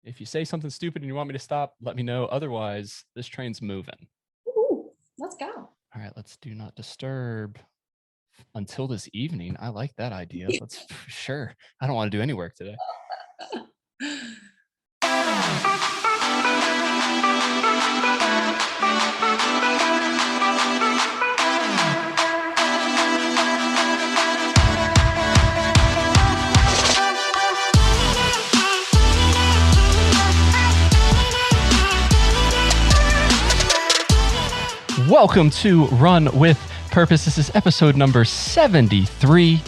If you say something stupid and you want me to stop, let me know. Otherwise, this train's moving. Ooh, let's go. All right, let's do not disturb until this evening. I like that idea. Let's sure. I don't want to do any work today. Welcome to Run with Purpose. This is episode number 73.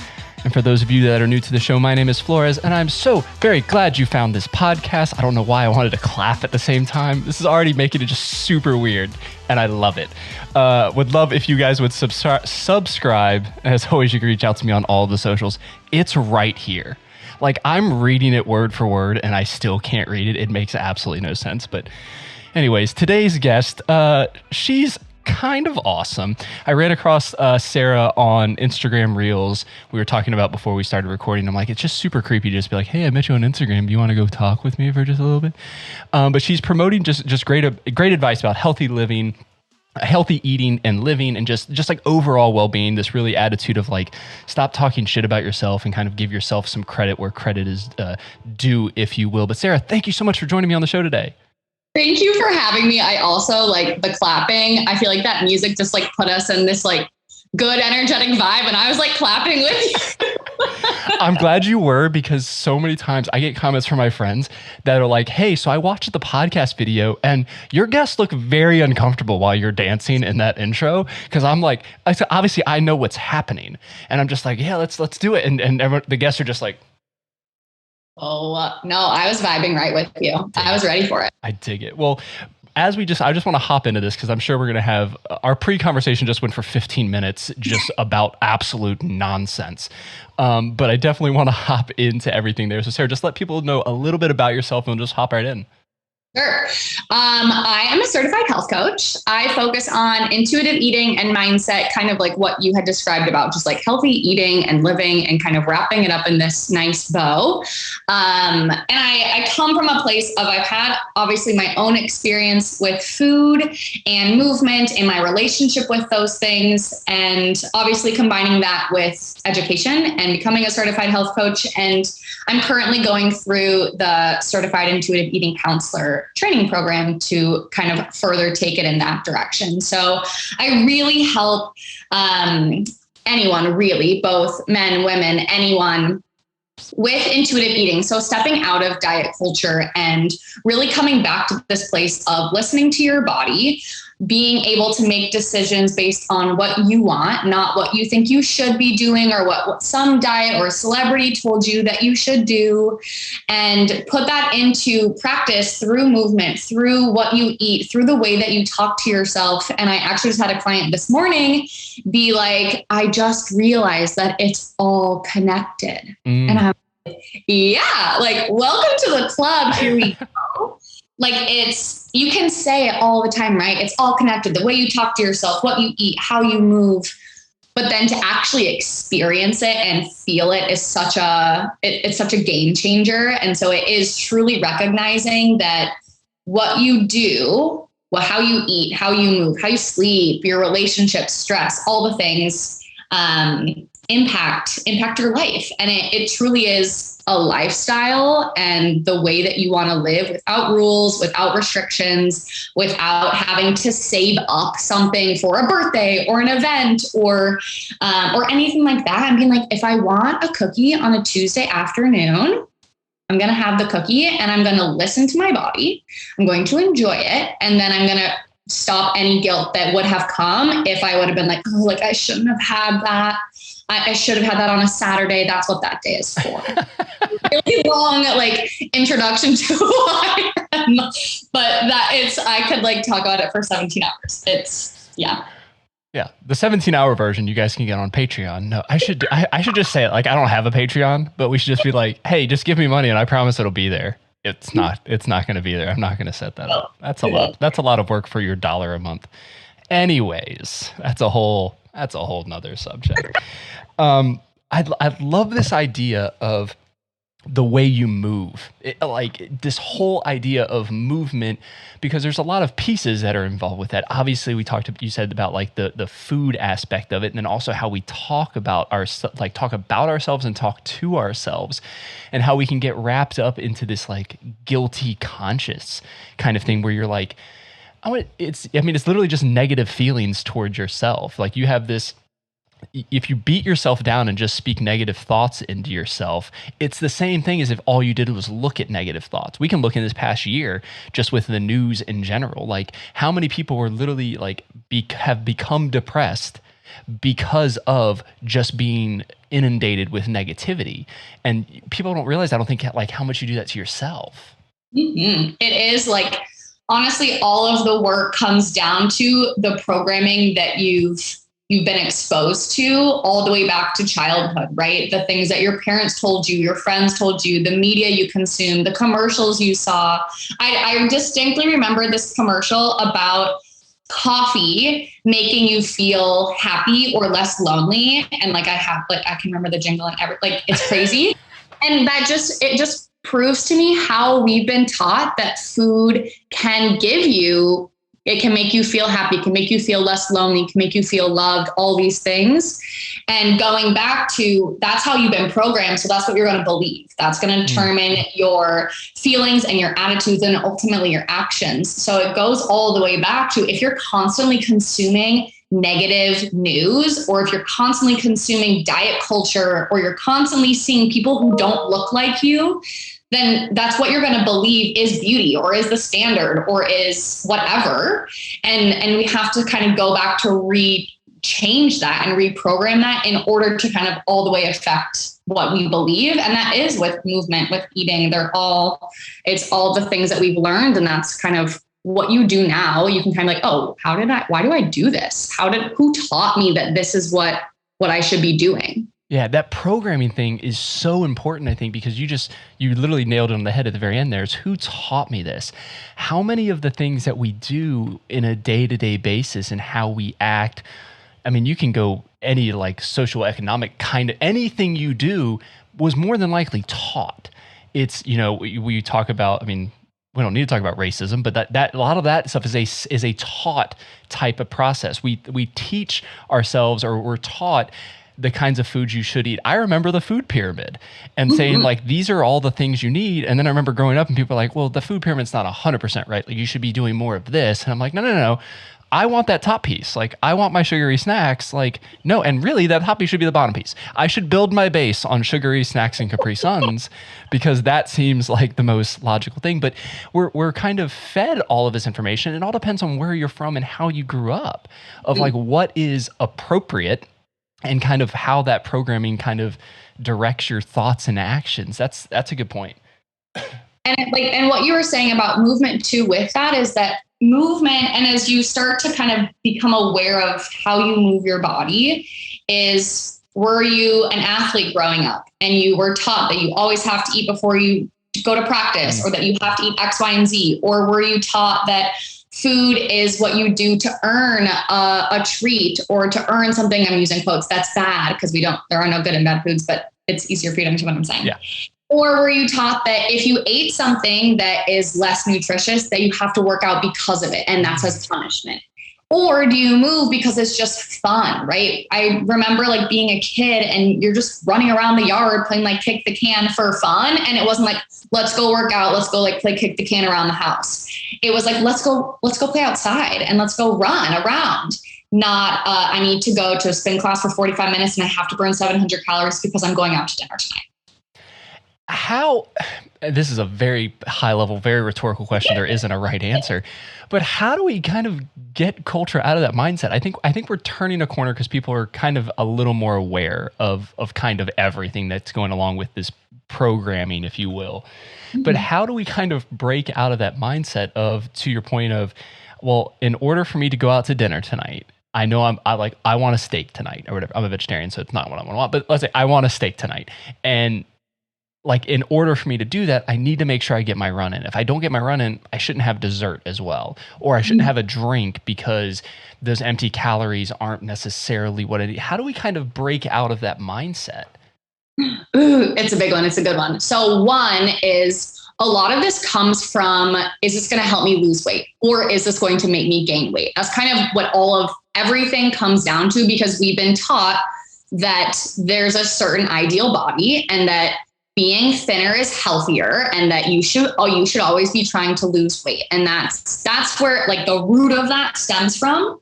And for those of you that are new to the show, my name is Flores, and I'm so very glad you found this podcast. I don't know why I wanted to clap at the same time. This is already making it just super weird, and I love it. Would love if you guys would subscribe. As always, you can reach out to me on all the socials. It's right here. Like, I'm reading it word for word, and I still can't read it. It makes absolutely no sense. But anyways, today's guest, she's kind of awesome. I ran across Sarah on Instagram Reels. We were talking about before we started recording. I'm like, it's just super creepy to just be like, hey, I met you on Instagram. Do you want to go talk with me for just a little bit? But she's promoting just great advice about healthy living, healthy eating and living, and just like overall well-being. This really attitude of like, stop talking shit about yourself and kind of give yourself some credit where credit is due, if you will. But Sarah, thank you so much for joining me on the show today. Thank you for having me. I also like the clapping. I feel like that music just like put us in this like good energetic vibe, and I was like clapping with you. I'm glad you were, because so many times I get comments from my friends that are like, hey, so I watched the podcast video and your guests look very uncomfortable while you're dancing in that intro. Because I'm like, obviously I know what's happening, and I'm just like, yeah, let's do it. And everyone, the guests are just like, oh, no, I was vibing right with you. I was ready for it. I dig it. Well, I just want to hop into this because I'm sure we're going to have our pre-conversation just went for 15 minutes just about absolute nonsense. But I definitely want to hop into everything there. So Sarah, just let people know a little bit about yourself and we'll just hop right in. Sure. I am a certified health coach. I focus on intuitive eating and mindset, kind of like what you had described about just like healthy eating and living and kind of wrapping it up in this nice bow. And I come from a place of, I've had obviously my own experience with food and movement and my relationship with those things. And obviously combining that with education and becoming a certified health coach. And I'm currently going through the certified intuitive eating counselor training program to kind of further take it in that direction. So I really help anyone, really, both men, women, anyone with intuitive eating. So stepping out of diet culture and really coming back to this place of listening to your body, being able to make decisions based on what you want, not what you think you should be doing or what some diet or celebrity told you that you should do, and put that into practice through movement, through what you eat, through the way that you talk to yourself. And I actually just had a client this morning be like, I just realized that it's all connected. And I'm like, yeah, like, welcome to the club. Here we go. Like, you can say it all the time, right? It's all connected. The way you talk to yourself, what you eat, how you move, but then to actually experience it and feel it is it's such a game changer. And so it is truly recognizing that what you do, how you eat, how you move, how you sleep, your relationships, stress, all the things, impact your life. And it truly is a lifestyle and the way that you want to live without rules, without restrictions, without having to save up something for a birthday or an event or anything like that. And being like, if I want a cookie on a Tuesday afternoon, I'm going to have the cookie and I'm going to listen to my body. I'm going to enjoy it. And then I'm going to stop any guilt that would have come if I would have been like, oh, like I shouldn't have had that. I should have had that on a Saturday. That's what that day is for. Really long, like, introduction to who I am, but I could like talk about it for 17 hours. Yeah. The 17-hour version you guys can get on Patreon. No, I should just say it. Like, I don't have a Patreon, but we should just be like, hey, just give me money and I promise it'll be there. It's not going to be there. I'm not going to set that up. That's a lot. That's a lot of work for your $1 a month. Anyways, that's a whole nother subject. I love this idea of the way you move, like this whole idea of movement, because there's a lot of pieces that are involved with that. Obviously, you said about like the food aspect of it, and then also how we talk about ourselves and talk to ourselves, and how we can get wrapped up into this like guilty conscious kind of thing where you're like, it's literally just negative feelings towards yourself. Like you have this, if you beat yourself down and just speak negative thoughts into yourself, it's the same thing as if all you did was look at negative thoughts. We can look in this past year just with the news in general, like how many people were literally like have become depressed because of just being inundated with negativity. And people don't realize, I don't think, like how much you do that to yourself. Mm-hmm. It is like, honestly, all of the work comes down to the programming that you've been exposed to all the way back to childhood, right? The things that your parents told you, your friends told you, the media you consumed, the commercials you saw. I distinctly remember this commercial about coffee making you feel happy or less lonely. And like I can remember the jingle and everything. Like it's crazy. And it just proves to me how we've been taught that food can give you, it can make you feel happy, can make you feel less lonely, can make you feel loved, all these things. And going back to, that's how you've been programmed. So that's what you're going to believe. That's going to determine your feelings and your attitudes and ultimately your actions. So it goes all the way back to, if you're constantly consuming negative news, or if you're constantly consuming diet culture, or you're constantly seeing people who don't look like you, then that's what you're going to believe is beauty or is the standard or is whatever. And we have to kind of go back to change that and reprogram that in order to kind of all the way affect what we believe. And that is with movement, with eating. It's all the things that we've learned. And that's kind of what you do now. You can kind of like, oh, why do I do this? Who taught me that this is what I should be doing? Yeah, that programming thing is so important, I think, because you literally nailed it on the head at the very end there. Is who taught me this? How many of the things that we do in a day-to-day basis and how we act, I mean, you can go any like social economic kind of anything you do was more than likely taught. It's, we talk about, I mean, we don't need to talk about racism, but that a lot of that stuff is a taught type of process. We teach ourselves, or we're taught the kinds of foods you should eat. I remember the food pyramid and saying like, these are all the things you need. And then I remember growing up and people are like, well, the food pyramid's not 100% right. Like you should be doing more of this. And I'm like, no. I want that top piece. Like I want my sugary snacks. Like, no. And really that top piece should be the bottom piece. I should build my base on sugary snacks and Capri Suns because that seems like the most logical thing. But we're kind of fed all of this information. It all depends on where you're from and how you grew up, of like what is appropriate and kind of how that programming kind of directs your thoughts and actions. That's a good point. And what you were saying about movement too with that is that movement, and as you start to kind of become aware of how you move your body, were you an athlete growing up and you were taught that you always have to eat before you go to practice, or that you have to eat X, Y, and Z? Or were you taught that food is what you do to earn a treat or to earn something? I'm using quotes. That's bad because there are no good and bad foods, but it's easier for you to understand what I'm saying. Yeah. Or were you taught that if you ate something that is less nutritious, that you have to work out because of it, and that's as punishment? Or do you move because it's just fun, right? I remember like being a kid and you're just running around the yard playing like kick the can for fun. And it wasn't like, let's go work out. Let's go like play kick the can around the house. It was like, let's go play outside and let's go run around. Not, I need to go to a spin class for 45 minutes and I have to burn 700 calories because I'm going out to dinner tonight. This is a very high level, very rhetorical question. There isn't a right answer, but how do we kind of get culture out of that mindset? I think we're turning a corner because people are kind of a little more aware of kind of everything that's going along with this programming, if you will. But how do we kind of break out of that mindset of, to your point of, well, in order for me to go out to dinner tonight, I know I want a steak tonight or whatever. I'm a vegetarian, so it's not what I want, but let's say I want a steak tonight. And like, in order for me to do that, I need to make sure I get my run in. If I don't get my run in, I shouldn't have dessert as well. Or I shouldn't have a drink because those empty calories aren't necessarily what I need. How do we kind of break out of that mindset? Ooh, it's a big one. It's a good one. So one is, a lot of this comes from, is this going to help me lose weight, or is this going to make me gain weight? That's kind of what all of everything comes down to, because we've been taught that there's a certain ideal body and that being thinner is healthier, and that you should always be trying to lose weight. And that's where like the root of that stems from.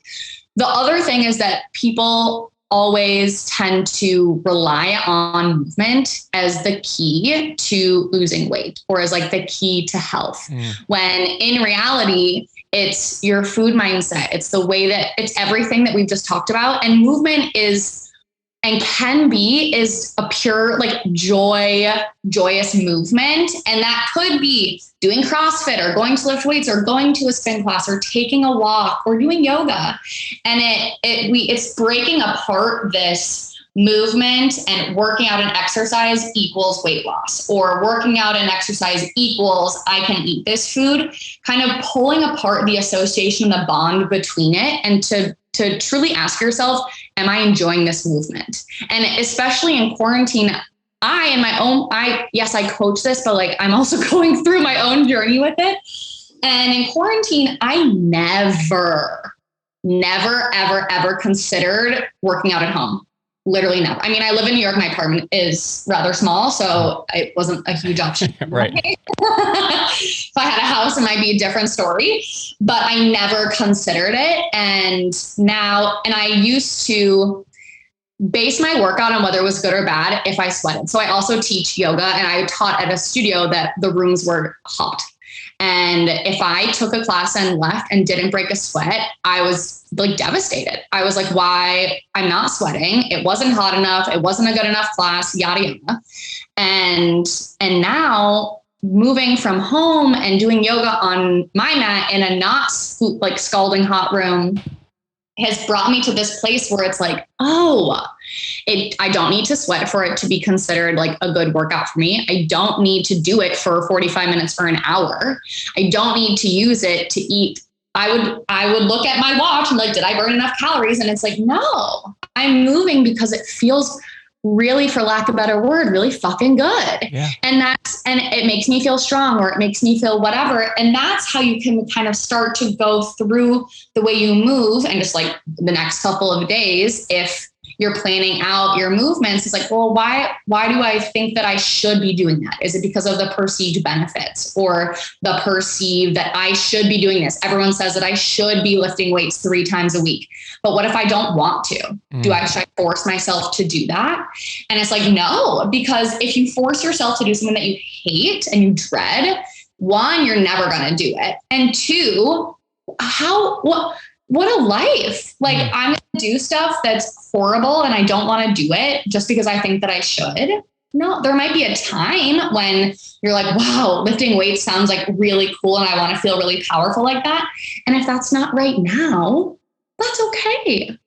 The other thing is that people always tend to rely on movement as the key to losing weight, or as like the key to health. When in reality, it's your food mindset. It's the way that it's everything that we've just talked about. And movement is, and is a pure like joyous movement. And that could be doing CrossFit, or going to lift weights, or going to a spin class, or taking a walk, or doing yoga. And it's breaking apart this movement and working out and exercise equals weight loss, or working out and exercise equals I can eat this food, kind of pulling apart the association, the bond between it, and to truly ask yourself, am I enjoying this movement? And especially in quarantine, yes, I coach this, but like I'm also going through my own journey with it. And in quarantine, I never, ever, ever considered working out at home. Literally never. I mean, I live in New York. My apartment is rather small, so it wasn't a huge option. Right. If I had a house, it might be a different story, but I never considered it. And I used to base my workout on whether it was good or bad if I sweated. So I also teach yoga, and I taught at a studio that the rooms were hot. And if I took a class and left and didn't break a sweat, I was like devastated. I was like, why? I'm not sweating. It wasn't hot enough. It wasn't a good enough class, yada, yada. And now moving from home and doing yoga on my mat in a not like scalding hot room has brought me to this place where it's like, I don't need to sweat for it to be considered like a good workout for me. I don't need to do it for 45 minutes or an hour. I don't need to use it to eat. I would look at my watch and like, did I burn enough calories? And it's like, no, I'm moving because it feels really, for lack of a better word, really fucking good. Yeah. And it makes me feel strong, or it makes me feel whatever. And that's how you can kind of start to go through the way you move. And just like the next couple of days, if you're planning out your movements, it's like, well, why do I think that I should be doing that? Is it because of the perceived benefits, or the perceived that I should be doing this? Everyone says that I should be lifting weights 3 times a week. But what if I don't want to? Should I force myself to do that? And it's like, no, because if you force yourself to do something that you hate and you dread, 1, you're never going to do it. And 2, what a life. Like I'm going to do stuff that's horrible and I don't want to do it just because I think that I should. No, there might be a time when you're like, wow, lifting weights sounds like really cool and I want to feel really powerful like that. And if that's not right now, that's okay.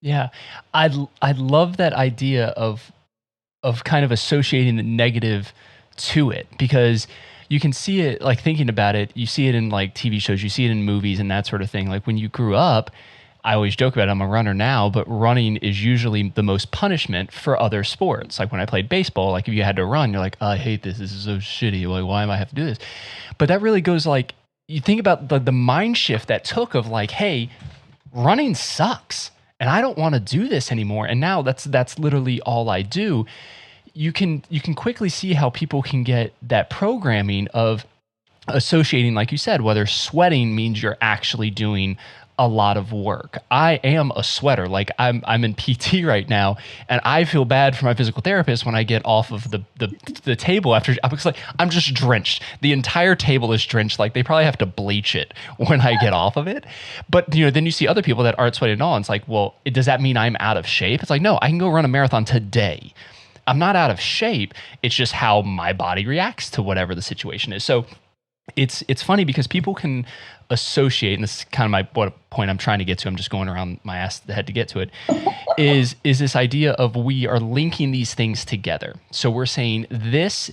Yeah. I'd love that idea of kind of associating the negative to it, because you can see it, like thinking about it, you see it in like TV shows, you see it in movies and that sort of thing. Like when you grew up, I always joke about it, I'm a runner now, but running is usually the most punishment for other sports. Like when I played baseball, like if you had to run, you're like, oh, I hate this. This is so shitty. Like, why am I have to do this? But that really goes like, you think about the mind shift that took of like, hey, running sucks and I don't want to do this anymore. And now that's literally all I do. You can quickly see how people can get that programming of associating, like you said, whether sweating means you're actually doing a lot of work. I am a sweater. Like I'm in PT right now, and I feel bad for my physical therapist when I get off of the table after. I'm just drenched. The entire table is drenched. Like they probably have to bleach it when I get off of it. But then you see other people that aren't sweating at all. And it's like, well, does that mean I'm out of shape? It's like, no, I can go run a marathon today. I'm not out of shape. It's just how my body reacts to whatever the situation is. So it's funny because people can associate, and this is kind of what point I'm trying to get to. I'm just going around my ass the head to get to it. Is this idea of we are linking these things together. So we're saying this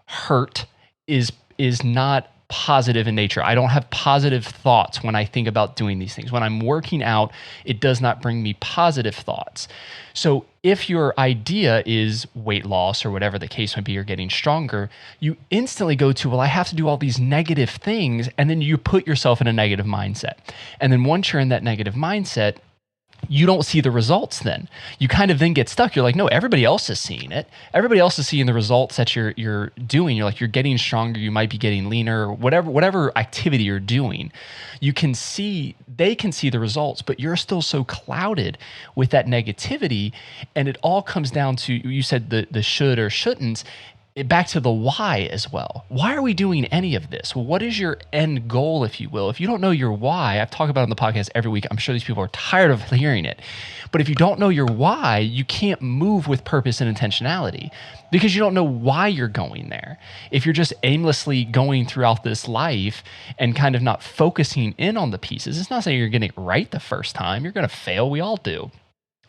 hurt is not positive in nature. I don't have positive thoughts when I think about doing these things. When I'm working out, it does not bring me positive thoughts. So if your idea is weight loss or whatever the case might be, or getting stronger, you instantly go to, well, I have to do all these negative things. And then you put yourself in a negative mindset. And then once you're in that negative mindset, you don't see the results then. You kind of then get stuck. You're like, no, everybody else is seeing it. Everybody else is seeing the results that you're doing. You're like, you're getting stronger. You might be getting leaner, or whatever activity you're doing. They can see the results, but you're still so clouded with that negativity. And it all comes down to, you said the should or shouldn't. Back to the why as well. Why are we doing any of this? What is your end goal, if you will? If you don't know your why, I've talked about it on the podcast every week. I'm sure these people are tired of hearing it. But if you don't know your why, you can't move with purpose and intentionality because you don't know why you're going there. If you're just aimlessly going throughout this life and kind of not focusing in on the pieces, it's not saying you're getting it right the first time. You're going to fail. We all do.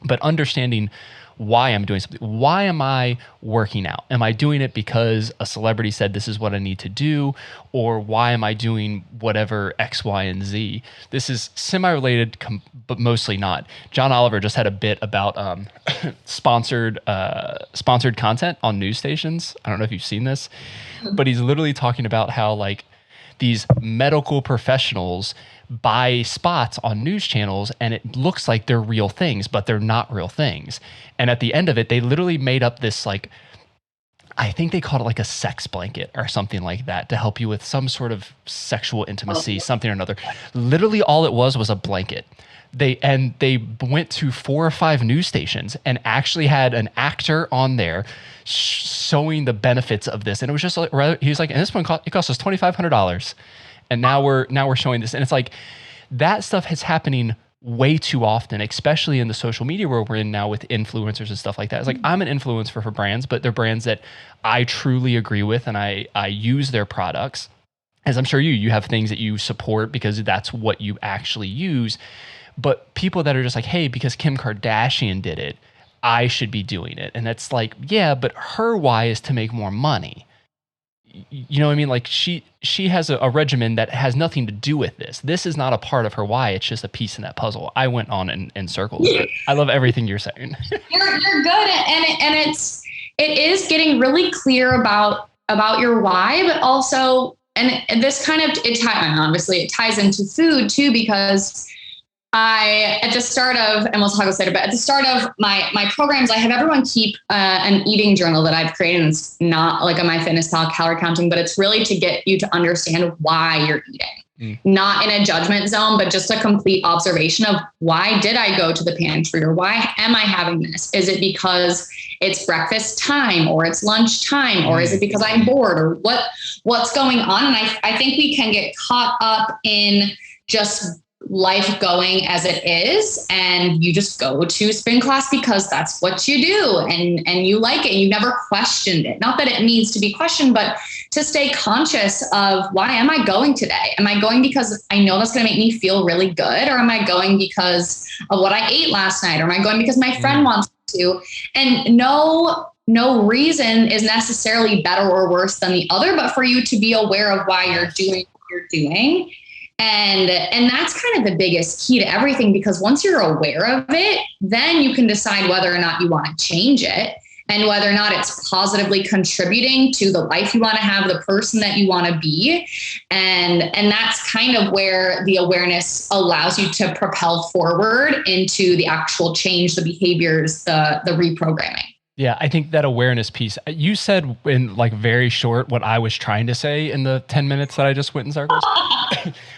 But understanding why I'm doing something. Why am I working out? Am I doing it because a celebrity said this is what I need to do? Or why am I doing whatever X, Y, and Z? This is semi-related, but mostly not. John Oliver just had a bit about sponsored content on news stations. I don't know if you've seen this, but he's literally talking about how like these medical professionals buy spots on news channels and it looks like they're real things, but they're not real things. And at the end of it, they literally made up this, like, I think they called it like a sex blanket or something like that to help you with some sort of sexual intimacy, something or another. Literally all it was a blanket. They went to 4 or 5 news stations and actually had an actor on there showing the benefits of this. And it was just like, he was like, and this one it cost us $2,500. And now we're showing this. And it's like, that stuff is happening way too often, especially in the social media world we're in now with influencers and stuff like that. It's like, I'm an influencer for brands, but they're brands that I truly agree with and I use their products. As I'm sure you have things that you support because that's what you actually use. But people that are just like, hey, because Kim Kardashian did it, I should be doing it. And that's like, yeah, but her why is to make more money. You know what I mean? Like she has a regimen that has nothing to do with this. This is not a part of her why. It's just a piece in that puzzle. I went on in circles. But I love everything you're saying. You're good, and it is getting really clear about your why, but also and this kind of obviously it ties into food too, because at the start of, and we'll talk about it later, but at the start of my programs, I have everyone keep an eating journal that I've created. And it's not like a MyFitnessPal calorie counting, but it's really to get you to understand why you're eating, not in a judgment zone, but just a complete observation of why did I go to the pantry or why am I having this? Is it because it's breakfast time or it's lunch time, or is it because I'm bored, or what's going on? And I think we can get caught up in just life going as it is, and you just go to spin class because that's what you do and you like it. You never questioned it. Not that it needs to be questioned, but to stay conscious of, why am I going today? Am I going because I know that's going to make me feel really good? Or am I going because of what I ate last night? Or am I going because my friend wants to? And no reason is necessarily better or worse than the other, but for you to be aware of why you're doing what you're doing. And that's kind of the biggest key to everything, because once you're aware of it, then you can decide whether or not you want to change it and whether or not it's positively contributing to the life you want to have, the person that you want to be. And that's kind of where the awareness allows you to propel forward into the actual change, the behaviors, the reprogramming. Yeah, I think that awareness piece, you said in like very short what I was trying to say in the 10 minutes that I just went in circles.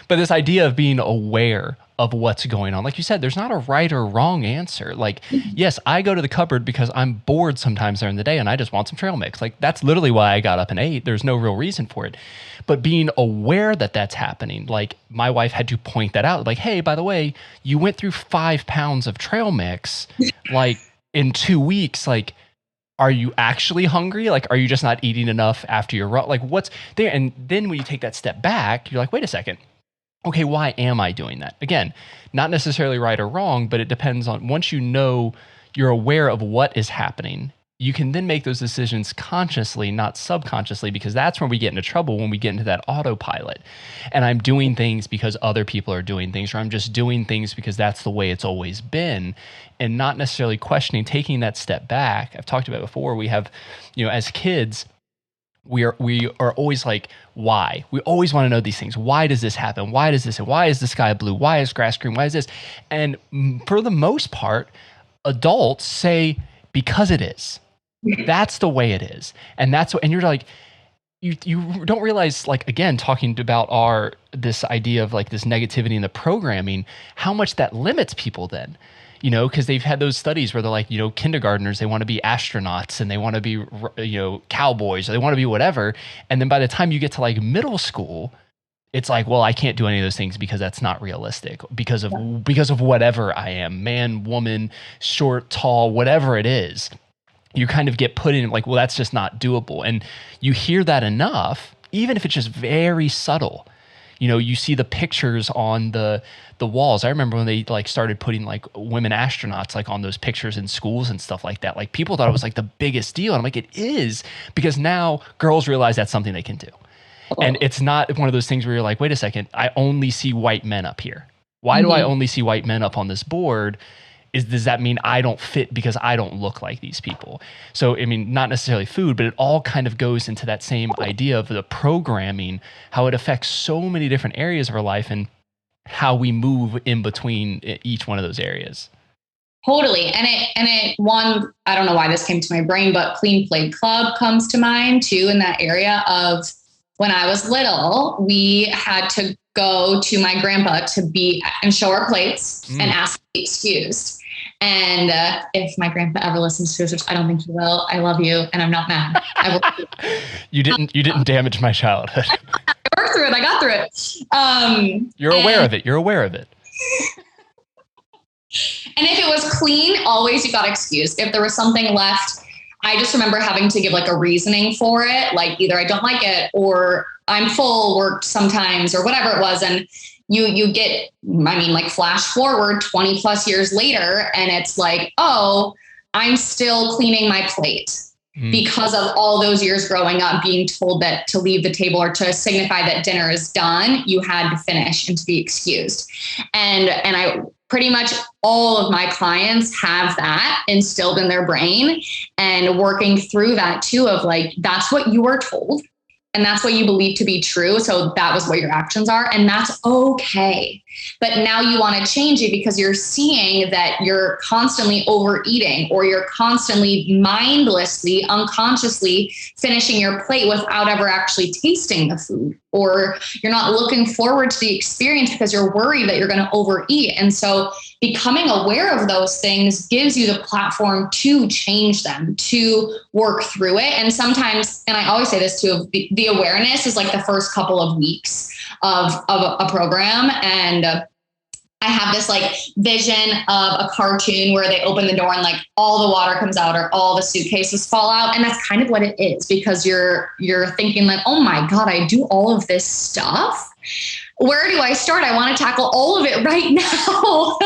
But this idea of being aware of what's going on. Like you said, there's not a right or wrong answer. Like, yes, I go to the cupboard because I'm bored sometimes during the day and I just want some trail mix. Like, that's literally why I got up and ate. There's no real reason for it. But being aware that that's happening, like my wife had to point that out. Like, hey, by the way, you went through 5 pounds of trail mix, like in 2 weeks, like, are you actually hungry? Like, are you just not eating enough after your run? Like, what's there? And then when you take that step back, you're like, wait a second. Okay, why am I doing that? Again, not necessarily right or wrong, but it depends on, once you know, you're aware of what is happening you can then make those decisions consciously, not subconsciously, because that's where we get into trouble, when we get into that autopilot. And I'm doing things because other people are doing things, or I'm just doing things because that's the way it's always been, and not necessarily questioning, taking that step back. I've talked about it before. We have, as kids, we are always like, why? We always want to know these things. Why does this happen? Why does this? Why is the sky blue? Why is grass green? Why is this? And for the most part, adults say, because it is. That's the way it is. And and you're like, you don't realize, like, again, talking about this idea of like this negativity in the programming, how much that limits people then, because they've had those studies where they're like, kindergartners, they want to be astronauts and they want to be, cowboys, or they want to be whatever. And then by the time you get to like middle school, it's like, well, I can't do any of those things because that's not realistic because of whatever I am, man, woman, short, tall, whatever it is. You kind of get put in like, well, that's just not doable. And you hear that enough, even if it's just very subtle. You see the pictures on the walls. I remember when they like started putting like women astronauts like on those pictures in schools and stuff like that. Like people thought it was like the biggest deal. And I'm like, it is, because now girls realize that's something they can do. And it's not one of those things where you're like, wait a second, I only see white men up here. Why do I only see white men up on this board? Does that mean I don't fit because I don't look like these people? So, I mean, not necessarily food, but it all kind of goes into that same idea of the programming, how it affects so many different areas of our life and how we move in between each one of those areas. Totally. And I don't know why this came to my brain, but Clean Plate Club comes to mind too, in that area of when I was little, we had to go to my grandpa and show our plates and ask to be excused. And if my grandpa ever listens to this, which I don't think he will, I love you and I'm not mad. I will. You didn't damage my childhood. I worked through it. I got through it. You're aware of it. You're aware of it. And if it was clean, always you got excused. If there was something left, I just remember having to give like a reasoning for it. Like either I don't like it or I'm full, worked sometimes, or whatever it was. And you get, like flash forward 20 plus years later, and it's like, oh, I'm still cleaning my plate because of all those years growing up being told that to leave the table or to signify that dinner is done, you had to finish and to be excused. And I pretty much all of my clients have that instilled in their brain, and working through that too, of like, that's what you were told. And that's what you believe to be true. So that was what your actions are. And that's okay. But now you want to change it because you're seeing that you're constantly overeating, or you're constantly mindlessly, unconsciously finishing your plate without ever actually tasting the food. Or you're not looking forward to the experience because you're worried that you're going to overeat. And so becoming aware of those things gives you the platform to change them, to work through it. And sometimes, and I always say this too, the awareness is like the first couple of weeks of a program. And I have this like vision of a cartoon where they open the door and like all the water comes out or all the suitcases fall out. And that's kind of what it is, because you're thinking like, oh my God, I do all of this stuff. Where do I start? I want to tackle all of it right now.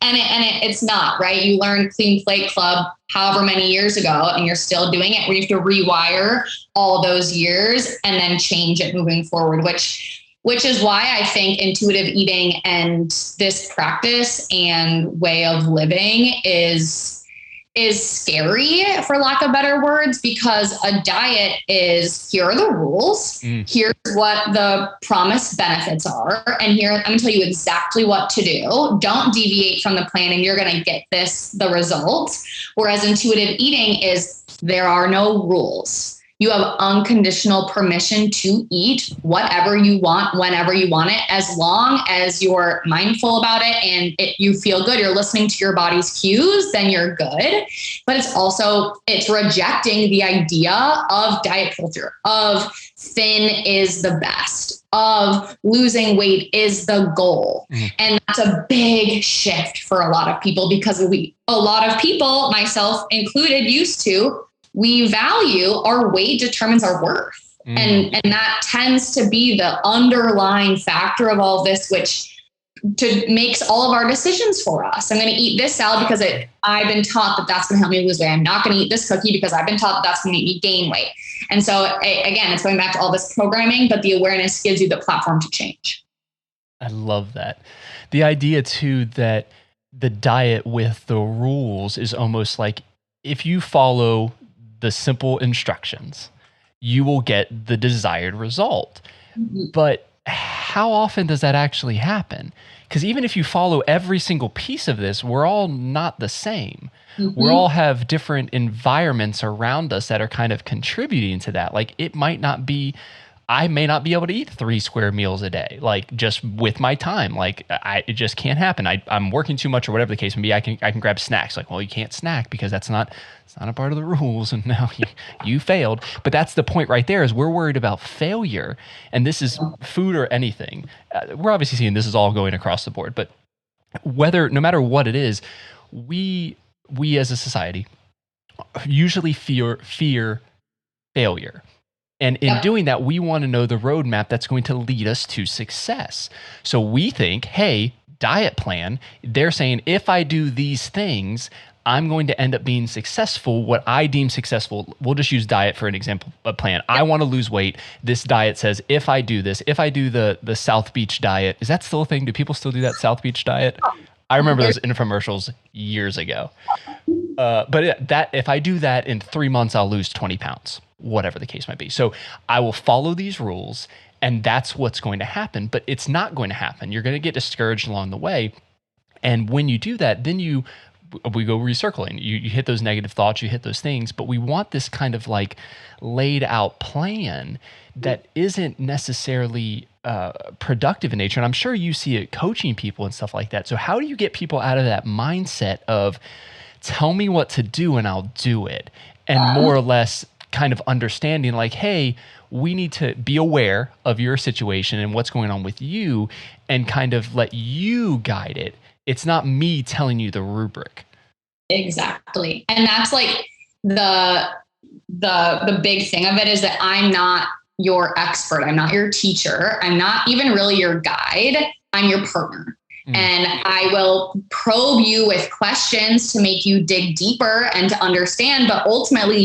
and it's not, right? You learned Clean Plate Club however many years ago, and you're still doing it, where you have to rewire all those years and then change it moving forward, which is why I think intuitive eating and this practice and way of living is scary, for lack of better words, because a diet is, here are the rules, here's what the promised benefits are, and here I'm going to tell you exactly what to do. Don't deviate from the plan and you're going to get the results. Whereas intuitive eating is, there are no rules. You have unconditional permission to eat whatever you want, whenever you want it, as long as you're mindful about it and you feel good, you're listening to your body's cues, then you're good. But it's rejecting the idea of diet culture, of thin is the best, of losing weight is the goal. And that's a big shift for a lot of people, because a lot of people, myself included, we value our weight determines our worth. And that tends to be the underlying factor of all this, which makes all of our decisions for us. I'm going to eat this salad because I've been taught that that's going to help me lose weight. I'm not going to eat this cookie because I've been taught that that's going to make me gain weight. And so again, it's going back to all this programming, but the awareness gives you the platform to change. I love that. The idea too that the diet with the rules is almost like if you follow the simple instructions, you will get the desired result. Mm-hmm. But how often does that actually happen? Because even if you follow every single piece of this, we're all not the same. Mm-hmm. We all have different environments around us that are kind of contributing to that. Like it might not be, I may not be able to eat 3 square meals a day, like just with my time. Like it just can't happen. I'm working too much or whatever the case may be. I can grab snacks. Like, well, you can't snack because it's not a part of the rules. And now you failed. But that's the point right there is we're worried about failure. And this is food or anything. We're obviously seeing this is all going across the board, but no matter what it is, we as a society usually fear failure. And in doing that, we want to know the roadmap that's going to lead us to success. So we think, hey, diet plan, they're saying, if I do these things, I'm going to end up being successful. What I deem successful, we'll just use diet for an example, a plan. I want to lose weight. This diet says, if I do this, if I do the South Beach diet, is that still a thing? Do people still do that South Beach diet? I remember those infomercials years ago. But that if I do that in 3 months, I'll lose 20 pounds, whatever the case might be. So I will follow these rules and that's what's going to happen, but it's not going to happen. You're going to get discouraged along the way. And when you do that, then we go recircling. You hit those negative thoughts, you hit those things, but we want this kind of like laid out plan that isn't necessarily productive in nature. And I'm sure you see it coaching people and stuff like that. So how do you get people out of that mindset of tell me what to do and I'll do it? And more or less kind of understanding like, hey, we need to be aware of your situation and what's going on with you and kind of let you guide it. It's not me telling you the rubric. Exactly. And that's like the big thing of it is that I'm not your expert. I'm not your teacher. I'm not even really your guide. I'm your partner. And I will probe you with questions to make you dig deeper and to understand, but ultimately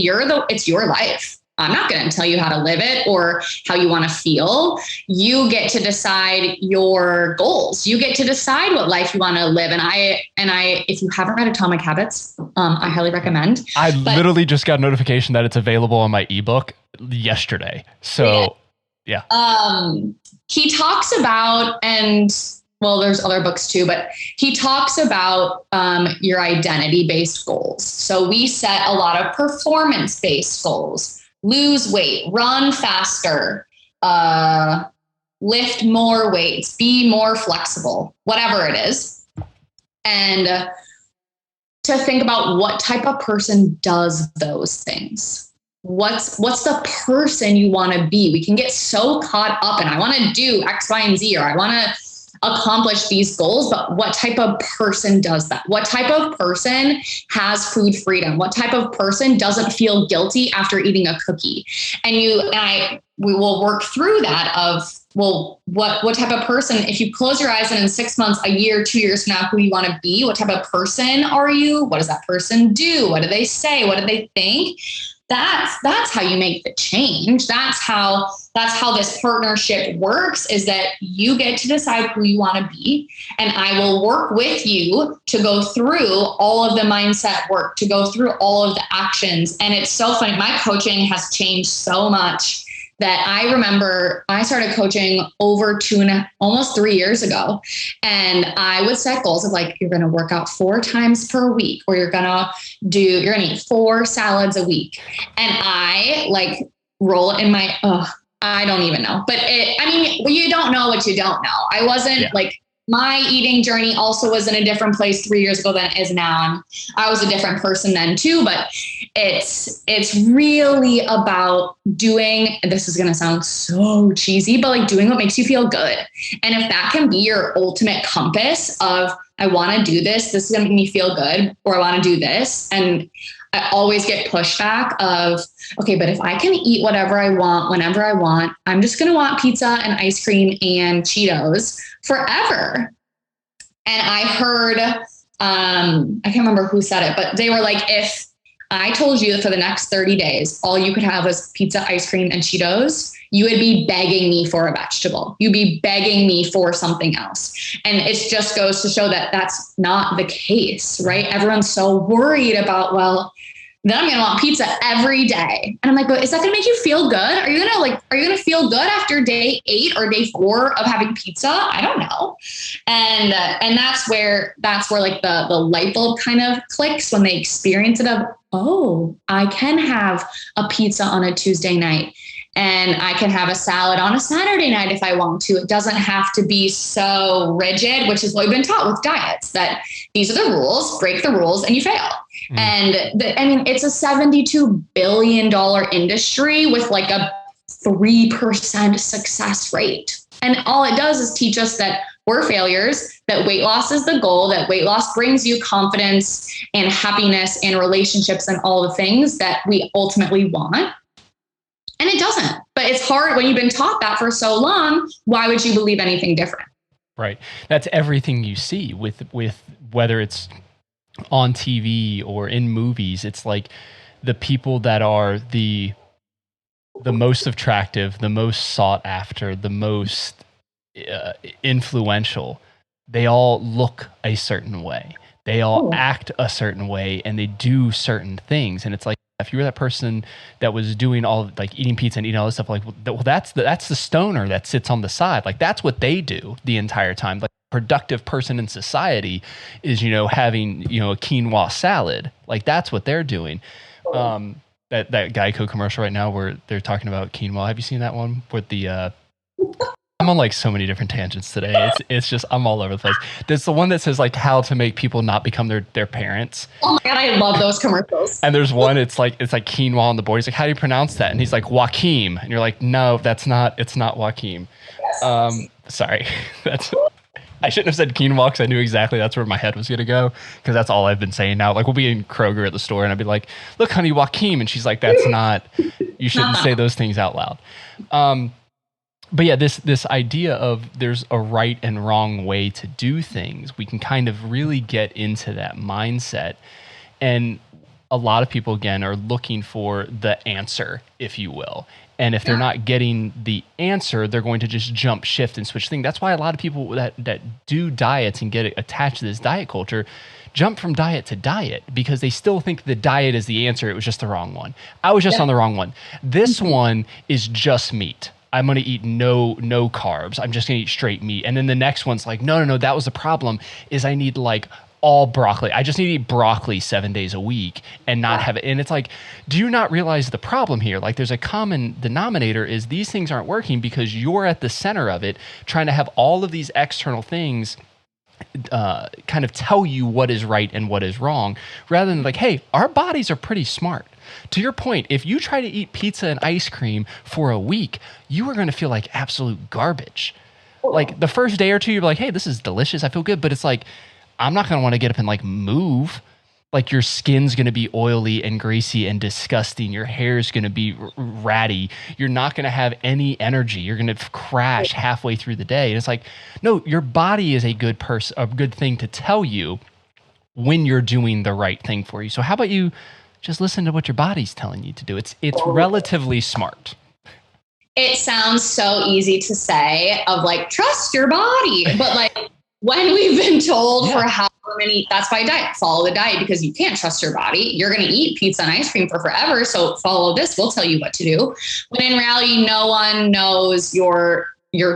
it's your life. I'm not going to tell you how to live it or how you want to feel. You get to decide your goals. You get to decide what life you want to live. And I, if you haven't read Atomic Habits, I highly recommend. Literally just got a notification that it's available on my ebook yesterday. So yeah. He talks about, well, there's other books too, but he talks about your identity-based goals. So we set a lot of performance-based goals. Lose weight, run faster, lift more weights, be more flexible, whatever it is. And to think about what type of person does those things. What's the person you want to be? We can get so caught up in I want to do X, Y, and Z, or I want to accomplish these goals, but what type of person does that? What type of person has food freedom? What type of person doesn't feel guilty after eating a cookie? And we will work through that of, well, what type of person, if you close your eyes and in 6 months, a year, 2 years from now, who you want to be, what type of person are you? What does that person do? What do they say? What do they think? That's how you make the change. That's how this partnership works, is that you get to decide who you want to be. And I will work with you to go through all of the mindset work, to go through all of the actions. And it's so funny. My coaching has changed so much that I remember I started coaching over almost 3 years ago. And I would set goals of like, you're going to work out 4 times per week, or you're going to eat 4 salads a week. And I like roll it in my, I don't even know, but you don't know what you don't know. I wasn't my eating journey also was in a different place 3 years ago than it is now. And I was a different person then too, but it's really about doing, this is going to sound so cheesy, but like doing what makes you feel good. And if that can be your ultimate compass of, I want to do this is going to make me feel good, or I want to do this. And I always get pushback of, okay, but if I can eat whatever I want, whenever I want, I'm just going to want pizza and ice cream and Cheetos forever. And I heard, I can't remember who said it, but they were like, if I told you that for the next 30 days, all you could have was pizza, ice cream, and Cheetos, you would be begging me for a vegetable. You'd be begging me for something else. And it just goes to show that that's not the case, right? Everyone's so worried about, well, then I'm going to want pizza every day. And I'm like, but is that going to make you feel good? Are you going to feel good after day 8 or day 4 of having pizza? I don't know. And that's where like the light bulb kind of clicks when they experience it of, oh, I can have a pizza on a Tuesday night. And I can have a salad on a Saturday night if I want to. It doesn't have to be so rigid, which is what we've been taught with diets, that these are the rules, break the rules, and you fail. And it's a $72 billion industry with like a 3% success rate. And all it does is teach us that we're failures, that weight loss is the goal, that weight loss brings you confidence and happiness and relationships and all the things that we ultimately want. And it doesn't. But it's hard when you've been taught that for so long. Why would you believe anything different? Right. That's everything you see with whether it's on TV or in movies. It's like the people that are the most attractive, the most sought after, the most influential. They all look a certain way. They all act a certain way, and they do certain things. And it's like, if you were that person that was doing all like eating pizza and eating all this stuff, like, well, that's the stoner that sits on the side. Like that's what they do the entire time. Like a productive person in society is, having, a quinoa salad. Like that's what they're doing. That Geico commercial right now where they're talking about quinoa. Have you seen that one with the, I'm on like so many different tangents today. It's just, I'm all over the place. There's the one that says like how to make people not become their parents. Oh my God, I love those commercials. And there's one, it's like quinoa on the board. He's like, how do you pronounce that? And he's like, Joaquim. And you're like, no, it's not Joaquim. Yes. Sorry. I shouldn't have said quinoa because I knew exactly that's where my head was going to go, because that's all I've been saying now. Like we'll be in Kroger at the store and I'd be like, look, honey, Joaquim. And she's like, that's not, you shouldn't say those things out loud. But yeah, this idea of there's a right and wrong way to do things, we can kind of really get into that mindset. And a lot of people, again, are looking for the answer, if you will. And if they're not getting the answer, they're going to just jump, shift, and switch things. That's why a lot of people that do diets and get attached to this diet culture jump from diet to diet, because they still think the diet is the answer. It was just the wrong one. I was just on the wrong one. This one is just meat. I'm going to eat no carbs. I'm just going to eat straight meat. And then the next one's like, no, that was the problem, is I need like all broccoli. I just need to eat broccoli 7 days a week and not have it. And it's like, do you not realize the problem here? Like there's a common denominator is these things aren't working because you're at the center of it, trying to have all of these external things kind of tell you what is right and what is wrong, rather than like, hey, our bodies are pretty smart. To your point, if you try to eat pizza and ice cream for a week, you are going to feel like absolute garbage. Like the first day or two, you're like, hey, this is delicious. I feel good. But it's like, I'm not going to want to get up and like move. Like your skin's going to be oily and greasy and disgusting. Your hair is going to be ratty. You're not going to have any energy. You're going to crash halfway through the day. And it's like, no, your body is a good thing to tell you when you're doing the right thing for you. So how about you just listen to what your body's telling you to do? It's relatively smart. It sounds so easy to say of like, trust your body. But like when we've been told for however many, that's why diet, follow the diet, because you can't trust your body. You're going to eat pizza and ice cream for forever. So follow this. We'll tell you what to do. When in reality, no one knows your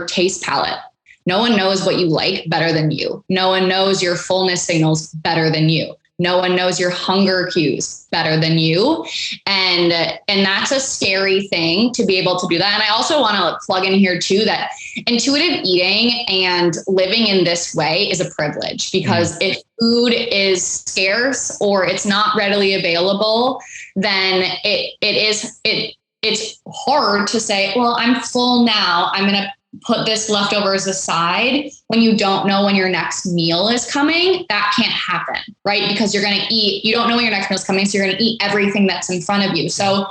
taste palette. No one knows what you like better than you. No one knows your fullness signals better than you. No one knows your hunger cues better than you. And that's a scary thing to be able to do that. And I also want to plug in here too, that intuitive eating and living in this way is a privilege, because if food is scarce or it's not readily available, then it's hard to say, well, I'm full now, I'm going to put this leftovers aside when you don't know when your next meal is coming. That can't happen, right? Because you're going to eat, you don't know when your next meal is coming. So you're going to eat everything that's in front of you. So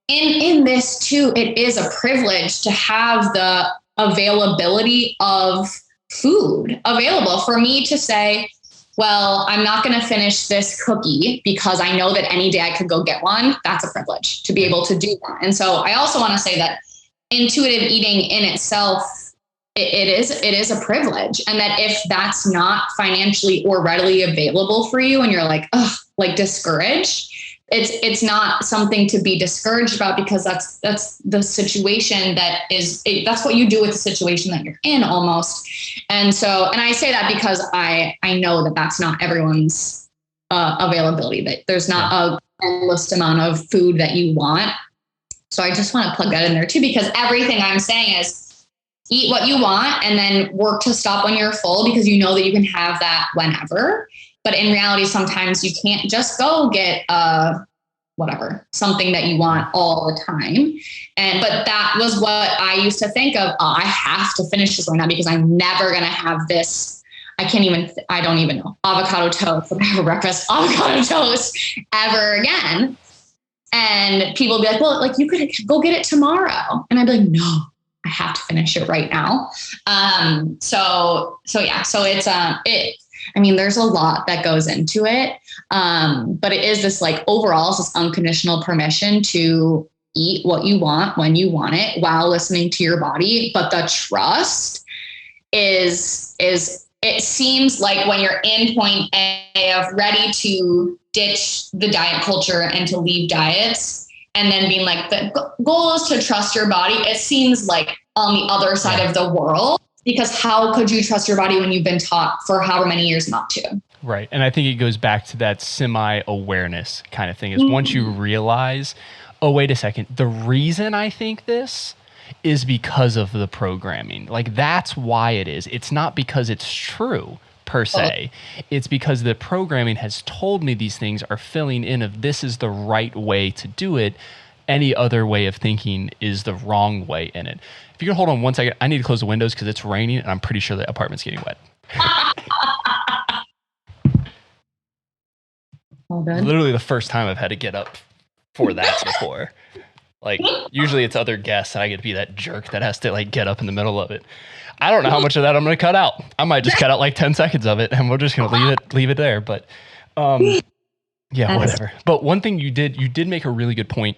in this too, it is a privilege to have the availability of food available for me to say, well, I'm not going to finish this cookie because I know that any day I could go get one. That's a privilege to be able to do that. And so I also want to say that intuitive eating in itself, it is a privilege. And that if that's not financially or readily available for you and you're like, ugh, like discouraged, it's not something to be discouraged about, because that's the situation that's what you do with the situation that you're in almost. And so, and I say that because I know that that's not everyone's availability, that there's not a endless amount of food that you want. So I just want to plug that in there too, because everything I'm saying is eat what you want and then work to stop when you're full, because you know that you can have that whenever. But in reality, sometimes you can't just go get something that you want all the time. But that was what I used to think of. I have to finish this right now because I'm never going to have this. I don't even know, avocado toast for breakfast, avocado toast ever again. And people would be like, well, like you could go get it tomorrow. And I'd be like, no, I have to finish it right now. So there's a lot that goes into it. But it is this like overall, it's this unconditional permission to eat what you want when you want it while listening to your body. But the trust is it seems like when you're in point A of ready to ditch the diet culture and to leave diets, and then being like, the goal is to trust your body. It seems like on the other side of the world, because how could you trust your body when you've been taught for however many years not to? Right. And I think it goes back to that semi-awareness kind of thing, is once you realize, oh, wait a second, the reason I think this is because of the programming. Like, that's why it is. It's not because it's true per se. It's because the programming has told me these things are filling in of this is the right way to do it. Any other way of thinking is the wrong way in it. If you can hold on 1 second, I need to close the windows because it's raining and I'm pretty sure the apartment's getting wet. All good. Literally the first time I've had to get up for that before. Like, usually it's other guests and I get to be that jerk that has to like get up in the middle of it. I don't know how much of that I'm going to cut out. I might just cut out like 10 seconds of it and we're just going to leave it there. But yeah, whatever. But one thing you did make a really good point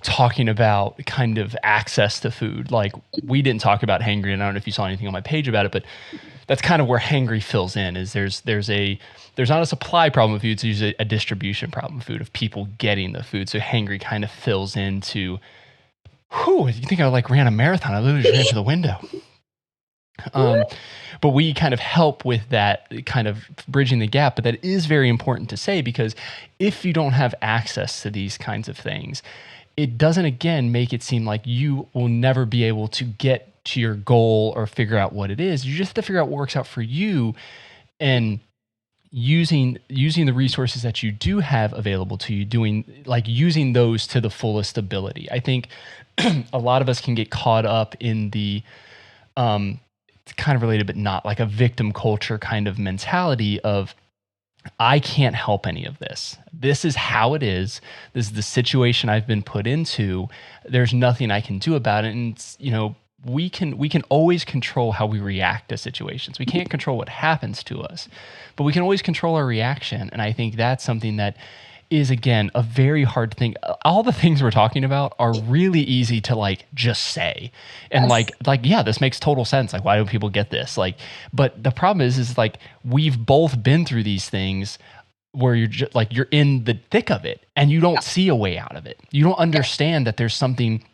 talking about kind of access to food. Like, we didn't talk about hangry, and I don't know if you saw anything on my page about it, but that's kind of where hangry fills in. Is there's not a supply problem of food, it's usually a distribution problem of food, of people getting the food. So hangry kind of fills into, you think I like ran a marathon? I literally just ran to the window. But we kind of help with that kind of bridging the gap. But that is very important to say, because if you don't have access to these kinds of things, it doesn't, again, make it seem like you will never be able to get to your goal or figure out what it is. You just have to figure out what works out for you, and using the resources that you do have available to you, using those to the fullest ability. I think a lot of us can get caught up in the it's kind of related but not, like a victim culture kind of mentality of, I can't help any of this. This is how it is. This is the situation I've been put into. There's nothing I can do about it. And we can always control how we react to situations. We can't control what happens to us, but we can always control our reaction. And I think that's something that is, again, a very hard thing. All the things we're talking about are really easy to just say. And yeah, this makes total sense. Like, why don't people get this? But the problem is we've both been through these things where you're in the thick of it and you don't see a way out of it. You don't understand that there's something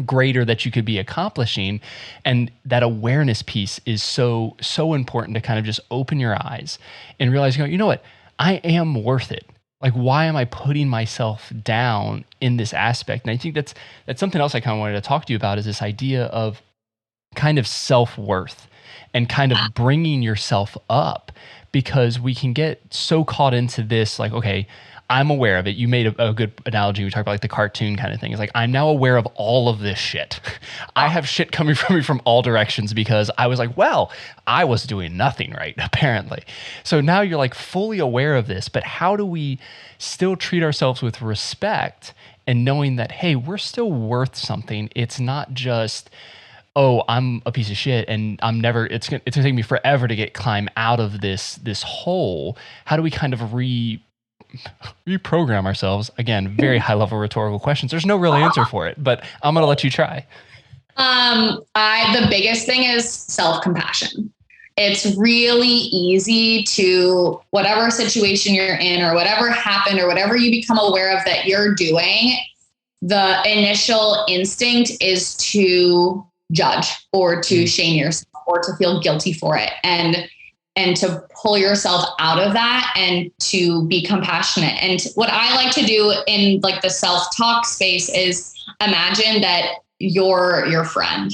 greater that you could be accomplishing. And that awareness piece is so important, to kind of just open your eyes and realize, you know what? I am worth it. Like, why am I putting myself down in this aspect? And I think that's something else I kind of wanted to talk to you about, is this idea of kind of self-worth and kind of bringing yourself up, because we can get so caught into this, like, okay, I'm aware of it. You made a good analogy. We talked about the cartoon kind of thing. It's like, I'm now aware of all of this shit. I have shit coming from me from all directions, because I was like, well, I was doing nothing right, apparently. So now you're fully aware of this, but how do we still treat ourselves with respect and knowing that, hey, we're still worth something? It's not just oh, I'm a piece of shit and I'm never, it's gonna take me forever to climb out of this hole. How do we kind of reprogram ourselves? Again, very high level rhetorical questions. There's no real answer for it, but I'm gonna let you try. The biggest thing is self-compassion. It's really easy to, whatever situation you're in or whatever happened or whatever you become aware of that you're doing, the initial instinct is to judge or to shame yourself or to feel guilty for it. And to pull yourself out of that and to be compassionate. And what I like to do in like the self-talk space is imagine that your friend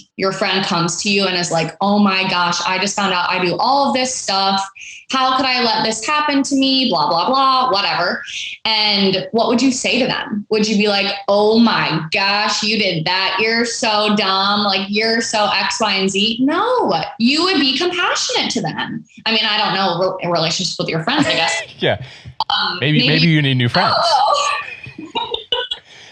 comes to you and is like, oh my gosh, I just found out I do all of this stuff. How could I let this happen to me? Blah, blah, blah, whatever. And what would you say to them? Would you be like, oh my gosh, you did that. You're so dumb. Like you're so X, Y, and Z. No, you would be compassionate to them. I mean, I don't know in relationships with your friends, I guess. Yeah. Maybe you need new friends. Oh.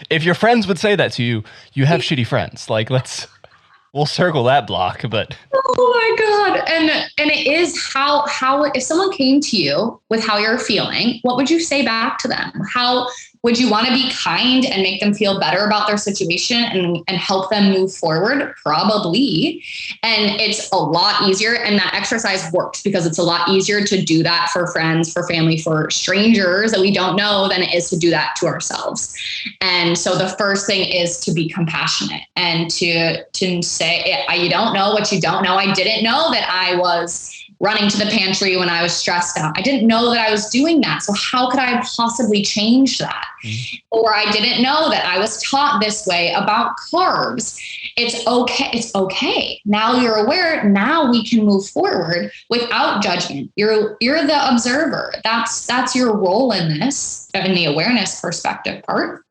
If your friends would say that to you, you have shitty friends. Like we'll circle that block, but. Oh my God. And it is how, if someone came to you with how you're feeling, what would you say back to them? How would you want to be kind and make them feel better about their situation and help them move forward? Probably. And it's a lot easier. And that exercise works because it's a lot easier to do that for friends, for family, for strangers that we don't know than it is to do that to ourselves. And so the first thing is to be compassionate and to say, you don't know what you don't know. I didn't know that I was running to the pantry when I was stressed out. I didn't know that I was doing that. So how could I possibly change that? Mm-hmm. Or I didn't know that I was taught this way about carbs. It's okay. It's okay. Now you're aware. Now we can move forward without judgment. You're the observer. That's your role in this, in the awareness perspective part.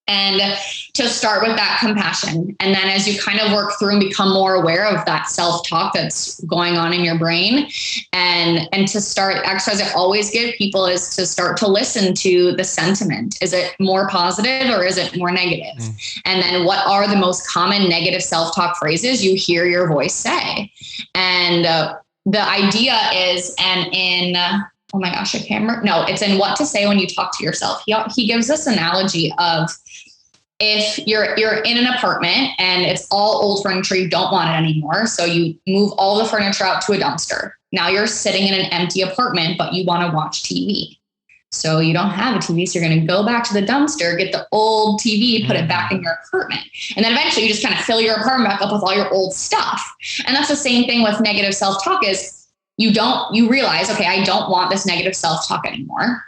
And to start with that compassion. And then as you kind of work through and become more aware of that self-talk that's going on in your brain and to start exercise, I always give people is to start to listen to the sentiment. Is it more positive or is it more negative? And then what are the most common negative self-talk phrases you hear your voice say? And the idea is, oh my gosh, I can't remember. No, it's in What to Say When You Talk to Yourself. He gives this analogy of if you're in an apartment and it's all old furniture, you don't want it anymore. So you move all the furniture out to a dumpster. Now you're sitting in an empty apartment, but you want to watch TV. So you don't have a TV. So you're going to go back to the dumpster, get the old TV, put it back in your apartment. And then eventually you just kind of fill your apartment back up with all your old stuff. And that's the same thing with negative self-talk is you realize, okay, I don't want this negative self-talk anymore.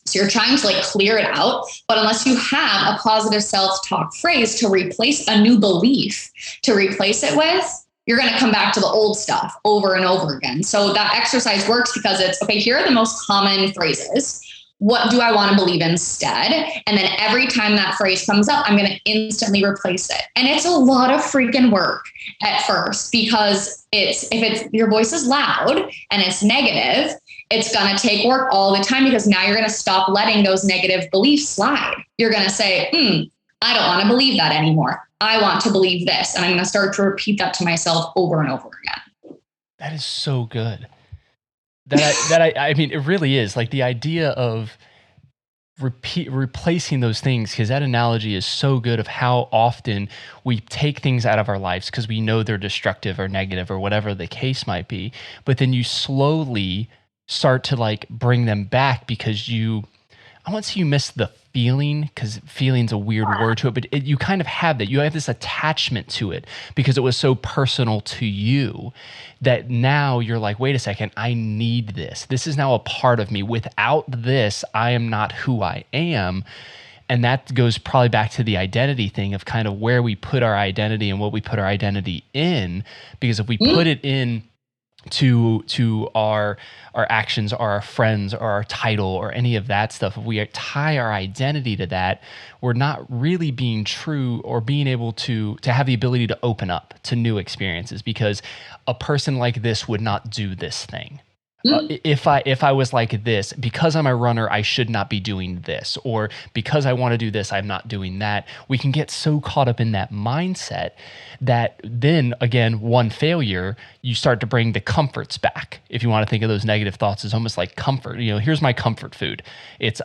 So you're trying to clear it out, but unless you have a positive self-talk phrase to replace a new belief to replace it with, you're going to come back to the old stuff over and over again. So that exercise works because it's, okay, here are the most common phrases. What do I want to believe instead? And then every time that phrase comes up, I'm going to instantly replace it. And it's a lot of freaking work at first because if your voice is loud and it's negative, it's going to take work all the time because now you're going to stop letting those negative beliefs slide. You're going to say, I don't want to believe that anymore. I want to believe this. And I'm going to start to repeat that to myself over and over again. That is so good. I mean, it really is the idea of replacing those things, because that analogy is so good of how often we take things out of our lives because we know they're destructive or negative or whatever the case might be. But then you slowly start to bring them back because I won't say you miss the feeling, because feeling's a weird word to it, but you kind of have that. You have this attachment to it because it was so personal to you that now you're like, wait a second, I need this. This is now a part of me. Without this, I am not who I am. And that goes probably back to the identity thing of kind of where we put our identity and what we put our identity in. Because if we put it in to our actions or our friends or our title or any of that stuff, if we tie our identity to that, we're not really being true or being able to have the ability to open up to new experiences, because a person like this would not do this thing. If I was like this, because I'm a runner, I should not be doing this, or because I want to do this, I'm not doing that. We can get so caught up in that mindset that then again, one failure, you start to bring the comforts back. If you want to think of those negative thoughts as almost like comfort, here's my comfort food.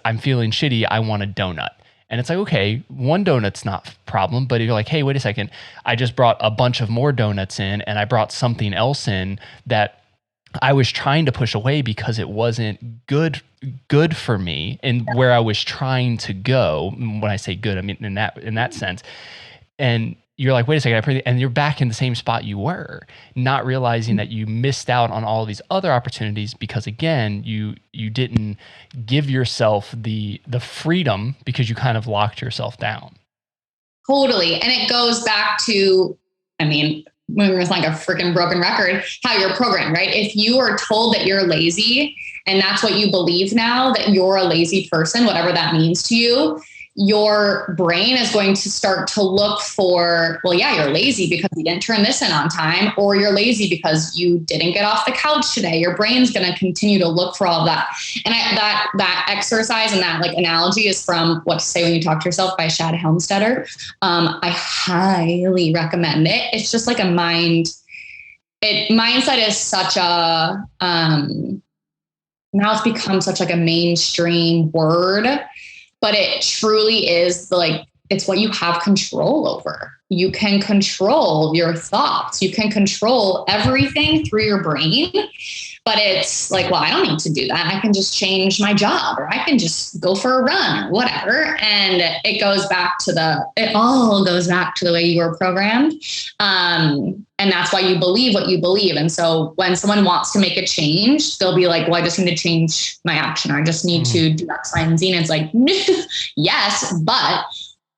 I'm feeling shitty. I want a donut. And it's like, okay, one donut's not a problem, but if you're like, hey, wait a second, I just brought a bunch of more donuts in and I brought something else in that I was trying to push away because it wasn't good for me and where I was trying to go. When I say good, I mean in that sense. And you're like, wait a second, and you're back in the same spot you were, not realizing that you missed out on all these other opportunities because again, you didn't give yourself the freedom because you kind of locked yourself down. Totally. And it goes back to, moving with like a freaking broken record, how you're programmed, right? If you are told that you're lazy and that's what you believe now, that you're a lazy person, whatever that means to you, your brain is going to start to look for, well, yeah, you're lazy because you didn't turn this in on time, or you're lazy because you didn't get off the couch today. Your brain's going to continue to look for all of that. And that exercise and that like analogy is from What to Say When You Talk to Yourself by Shad Helmstetter. I highly recommend it. It's just like mindset is such a, now it's become such like a mainstream word, but it truly is it's what you have control over. You can control your thoughts. You can control everything through your brain, but it's like, well, I don't need to do that. I can just change my job, or I can just go for a run or whatever. And it all goes back to the way you were programmed. And that's why you believe what you believe. And so when someone wants to make a change, they'll be like, well, I just need to change my action, or I just need to do X, Y, and Z. And it's like, yes, but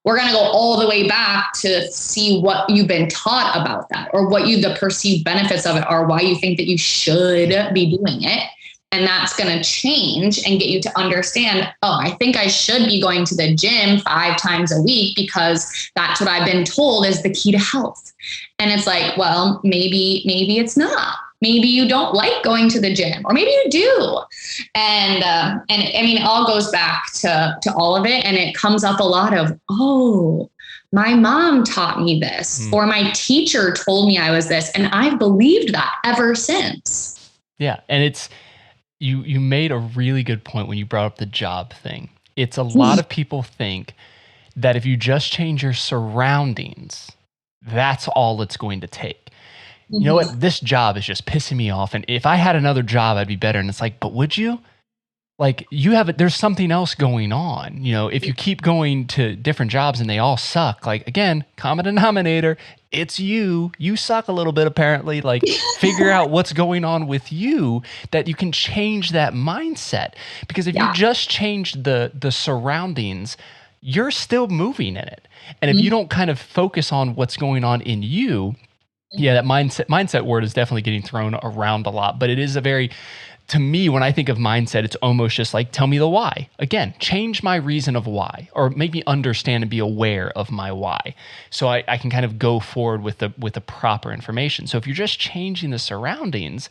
we're going to go all the way back to see what you've been taught about that, or what the perceived benefits of it are, why you think that you should be doing it. And that's going to change and get you to understand, oh, I think I should be going to the gym 5 times a week because that's what I've been told is the key to health. And it's like, well, maybe it's not. Maybe you don't like going to the gym, or maybe you do. And it all goes back to all of it. And it comes up a lot of, oh, my mom taught me this, or my teacher told me I was this. And I've believed that ever since. Yeah. And it's, you made a really good point when you brought up the job thing. It's a lot of people think that if you just change your surroundings, that's all it's going to take. You know what? This job is just pissing me off. And if I had another job, I'd be better. And it's like, but would you? Like there's something else going on. If you keep going to different jobs and they all suck, like again, common denominator, it's you suck a little bit apparently. Like figure out what's going on with you that you can change that mindset. Because if you just change the surroundings, you're still moving in it. And if you don't kind of focus on what's going on in you, yeah, that mindset word is definitely getting thrown around a lot, but it is to me, when I think of mindset, it's almost just like, tell me the why. Again, change my reason of why, or make me understand and be aware of my why. So I can kind of go forward with the proper information. So if you're just changing the surroundings,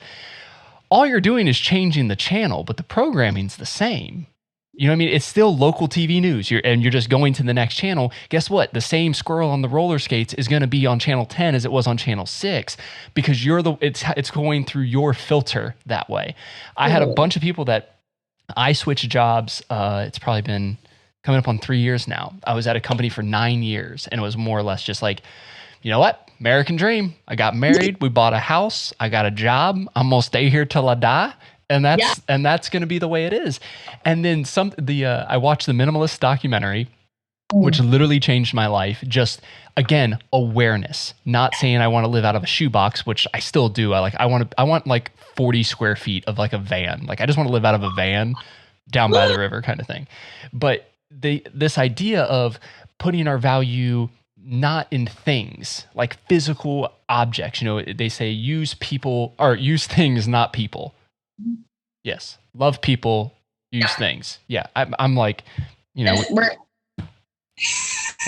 all you're doing is changing the channel, but the programming's the same. You know what I mean? It's still local TV news. You're just going to the next channel. Guess what? The same squirrel on the roller skates is going to be on channel 10 as it was on channel 6 because it's going through your filter that way. I had a bunch of people that I switched jobs. It's probably been coming up on 3 years now. I was at a company for 9 years, and it was more or less just like, you know what? American dream. I got married. We bought a house. I got a job. I'm going to stay here till I die. And that's going to be the way it is. And then I watched the Minimalist documentary, which literally changed my life. Just again, awareness, not saying I want to live out of a shoebox, which I still do. I want like 40 square feet of like a van. Like I just want to live out of a van down by the river kind of thing. But this idea of putting our value not in things like physical objects, they say use things, not people. Yes. Love people, use things. Yeah. I'm like, we're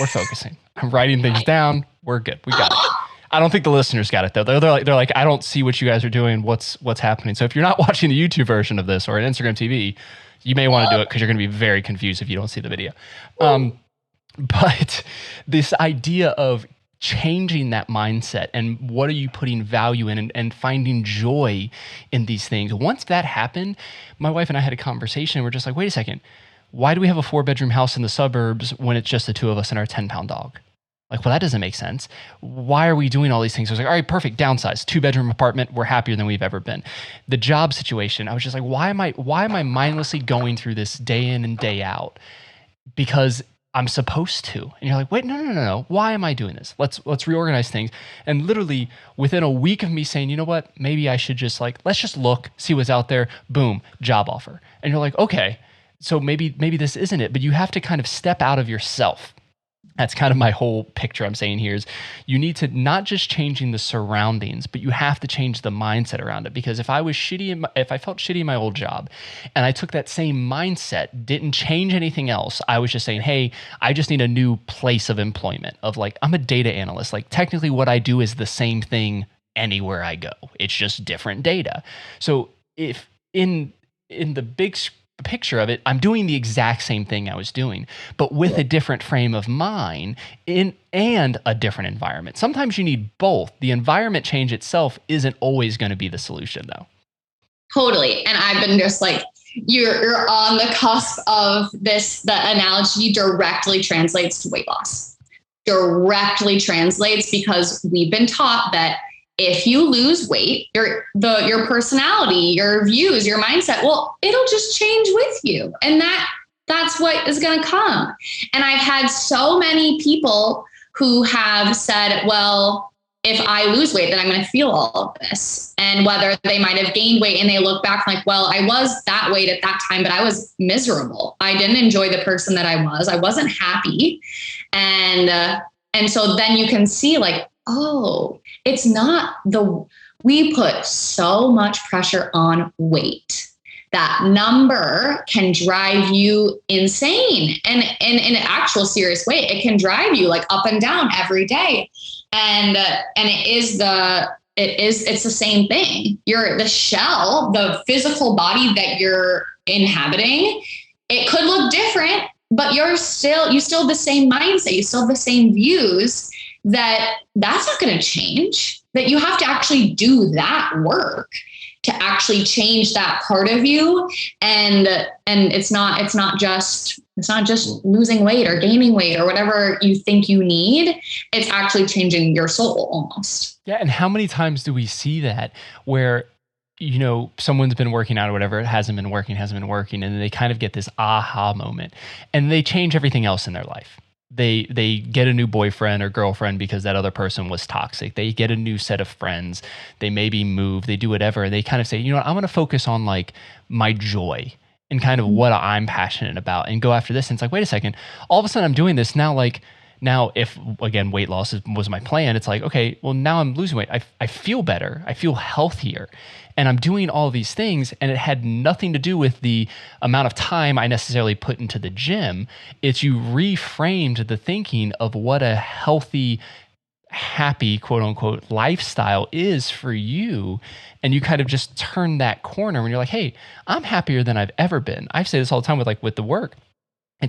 focusing. I'm writing things down. We're good. We got it. I don't think the listeners got it though. They're like, I don't see what you guys are doing. What's happening? So if you're not watching the YouTube version of this or an Instagram TV, you may want to do it because you're going to be very confused if you don't see the video. But this idea of changing that mindset and what are you putting value in and finding joy in these things. Once that happened, my wife and I had a conversation. We're just like, wait a second. Why do we have a 4-bedroom house in the suburbs when it's just the two of us and our 10-pound dog? Like, well, that doesn't make sense. Why are we doing all these things? I was like, all right, perfect, downsize, 2-bedroom apartment. We're happier than we've ever been. The job situation, I was just like, why am I mindlessly going through this day in and day out? Because I'm supposed to. And you're like, wait, no. Why am I doing this? Let's reorganize things. And literally within a week of me saying, you know what, maybe I should just let's just look, see what's out there. Boom, job offer. And you're like, okay, so maybe this isn't it, but you have to kind of step out of yourself. That's kind of my whole picture I'm saying here is you need to not just changing the surroundings, but you have to change the mindset around it. Because if I felt shitty in my old job and I took that same mindset, didn't change anything else, I was just saying, hey, I just need a new place of employment of like, I'm a data analyst. Like technically what I do is the same thing anywhere I go. It's just different data. So if in the big picture of it, I'm doing the exact same thing I was doing, but with a different frame of mind and a different environment. Sometimes you need both. The environment change itself isn't always going to be the solution though. Totally. And I've been just like, you're on the cusp of this. The analogy directly translates to weight loss. Directly translates because we've been taught that if you lose weight, your personality, your views, your mindset, well, it'll just change with you. And that's what is going to come. And I've had so many people who have said, well, if I lose weight, then I'm going to feel all of this. And whether they might have gained weight and they look back like, well, I was that weight at that time, but I was miserable. I didn't enjoy the person that I was. I wasn't happy. And so then you can see like, oh, it's not we put so much pressure on weight. That number can drive you insane. And in an actual serious way, it can drive you like up and down every day. And it's the same thing. You're the shell, the physical body that you're inhabiting. It could look different, but you still have the same mindset. You still have the same views. That's not going to change, that you have to actually do that work to actually change that part of you. And it's not just losing weight or gaining weight or whatever you think you need. It's actually changing your soul almost. Yeah. And how many times do we see that where, you know, someone's been working out or whatever, it hasn't been working. And then they kind of get this aha moment and they change everything else in their life. They get a new boyfriend or girlfriend because that other person was toxic. They get a new set of friends. They maybe move. They do whatever. They kind of say, you know what, I'm going to focus on like my joy and kind of what I'm passionate about and go after this. And it's like, wait a second, all of a sudden I'm doing this now. Like now, if again, weight loss was my plan, it's like, okay, well now I'm losing weight. I feel better. I feel healthier. And I'm doing all these things, and it had nothing to do with the amount of time I necessarily put into the gym. It's you reframed the thinking of what a healthy, happy, quote unquote, lifestyle is for you. And you kind of just turn that corner when you're like, hey, I'm happier than I've ever been. I say this all the time with the work.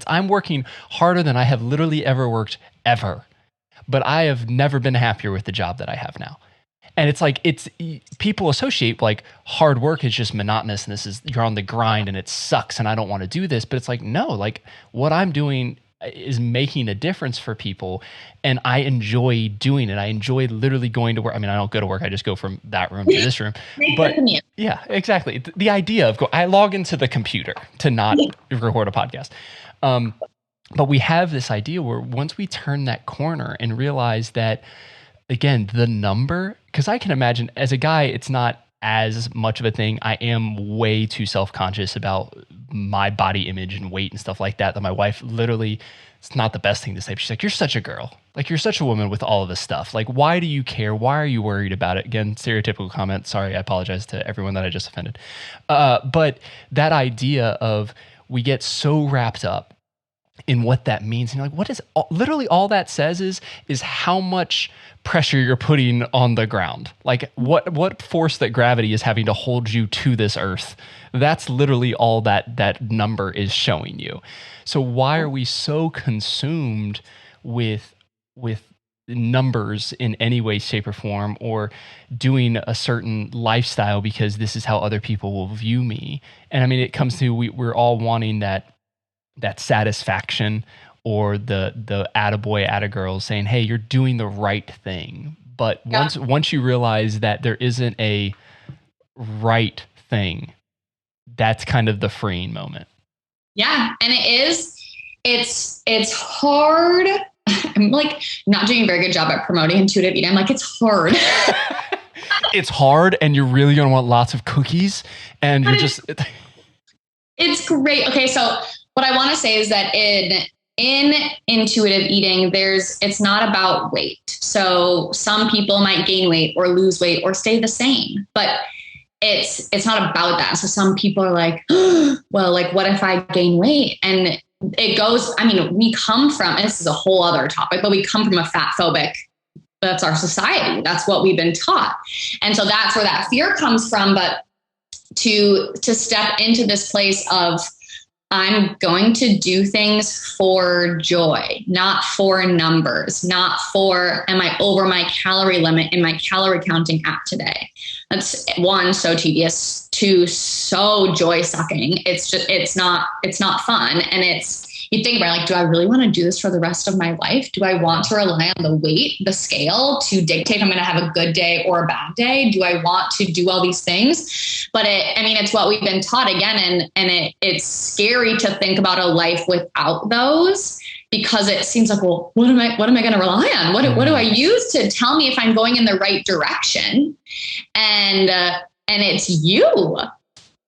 I'm working harder than I have literally ever worked ever. But I have never been happier with the job that I have now. And it's like, people associate like hard work is just monotonous and you're on the grind and it sucks and I don't want to do this. But it's like, no, like what I'm doing is making a difference for people and I enjoy doing it. I enjoy literally going to work. I mean, I don't go to work. I just go from that room to this room. But yeah, exactly. The idea of I log into the computer to not record a podcast. But we have this idea where once we turn that corner and realize that, again, the number, because I can imagine as a guy, it's not as much of a thing. I am way too self-conscious about my body image and weight and stuff like that my wife literally, it's not the best thing to say. But she's like, you're such a girl. Like, you're such a woman with all of this stuff. Like, why do you care? Why are you worried about it? Again, stereotypical comment. Sorry, I apologize to everyone that I just offended. But that idea of we get so wrapped up in what that means. And you're like, what is literally all that says is how much pressure you're putting on the ground. Like what force that gravity is having to hold you to this earth. That's literally all that number is showing you. So why are we so consumed with numbers in any way, shape, or form, or doing a certain lifestyle because this is how other people will view me? And I mean, it comes to we're all wanting that satisfaction, or the attaboy, attagirl saying, hey, you're doing the right thing. But once you realize that there isn't a right thing, that's kind of the freeing moment. Yeah. And it's hard. I'm like not doing a very good job at promoting intuitive eating. I'm like, it's hard. It's hard, and you're really going to want lots of cookies, and you're just... It's great. Okay. So what I want to say is that in intuitive eating, it's not about weight. So some people might gain weight or lose weight or stay the same, but it's not about that. So some people are like, well, like, what if I gain weight? And it goes, I mean, we come from, and this is a whole other topic, but we come from a fat phobic, that's our society. That's what we've been taught. And so that's where that fear comes from. But to step into this place of, I'm going to do things for joy, not for numbers, not for, am I over my calorie limit in my calorie counting app today? That's one, so tedious. Two, so joy sucking. It's not fun. And you think about, like, do I really want to do this for the rest of my life? Do I want to rely on the weight, the scale to dictate if I'm going to have a good day or a bad day? Do I want to do all these things? But it's what we've been taught again. And it's scary to think about a life without those, because it seems like, well, what am I going to rely on? What do I use to tell me if I'm going in the right direction? And it's you.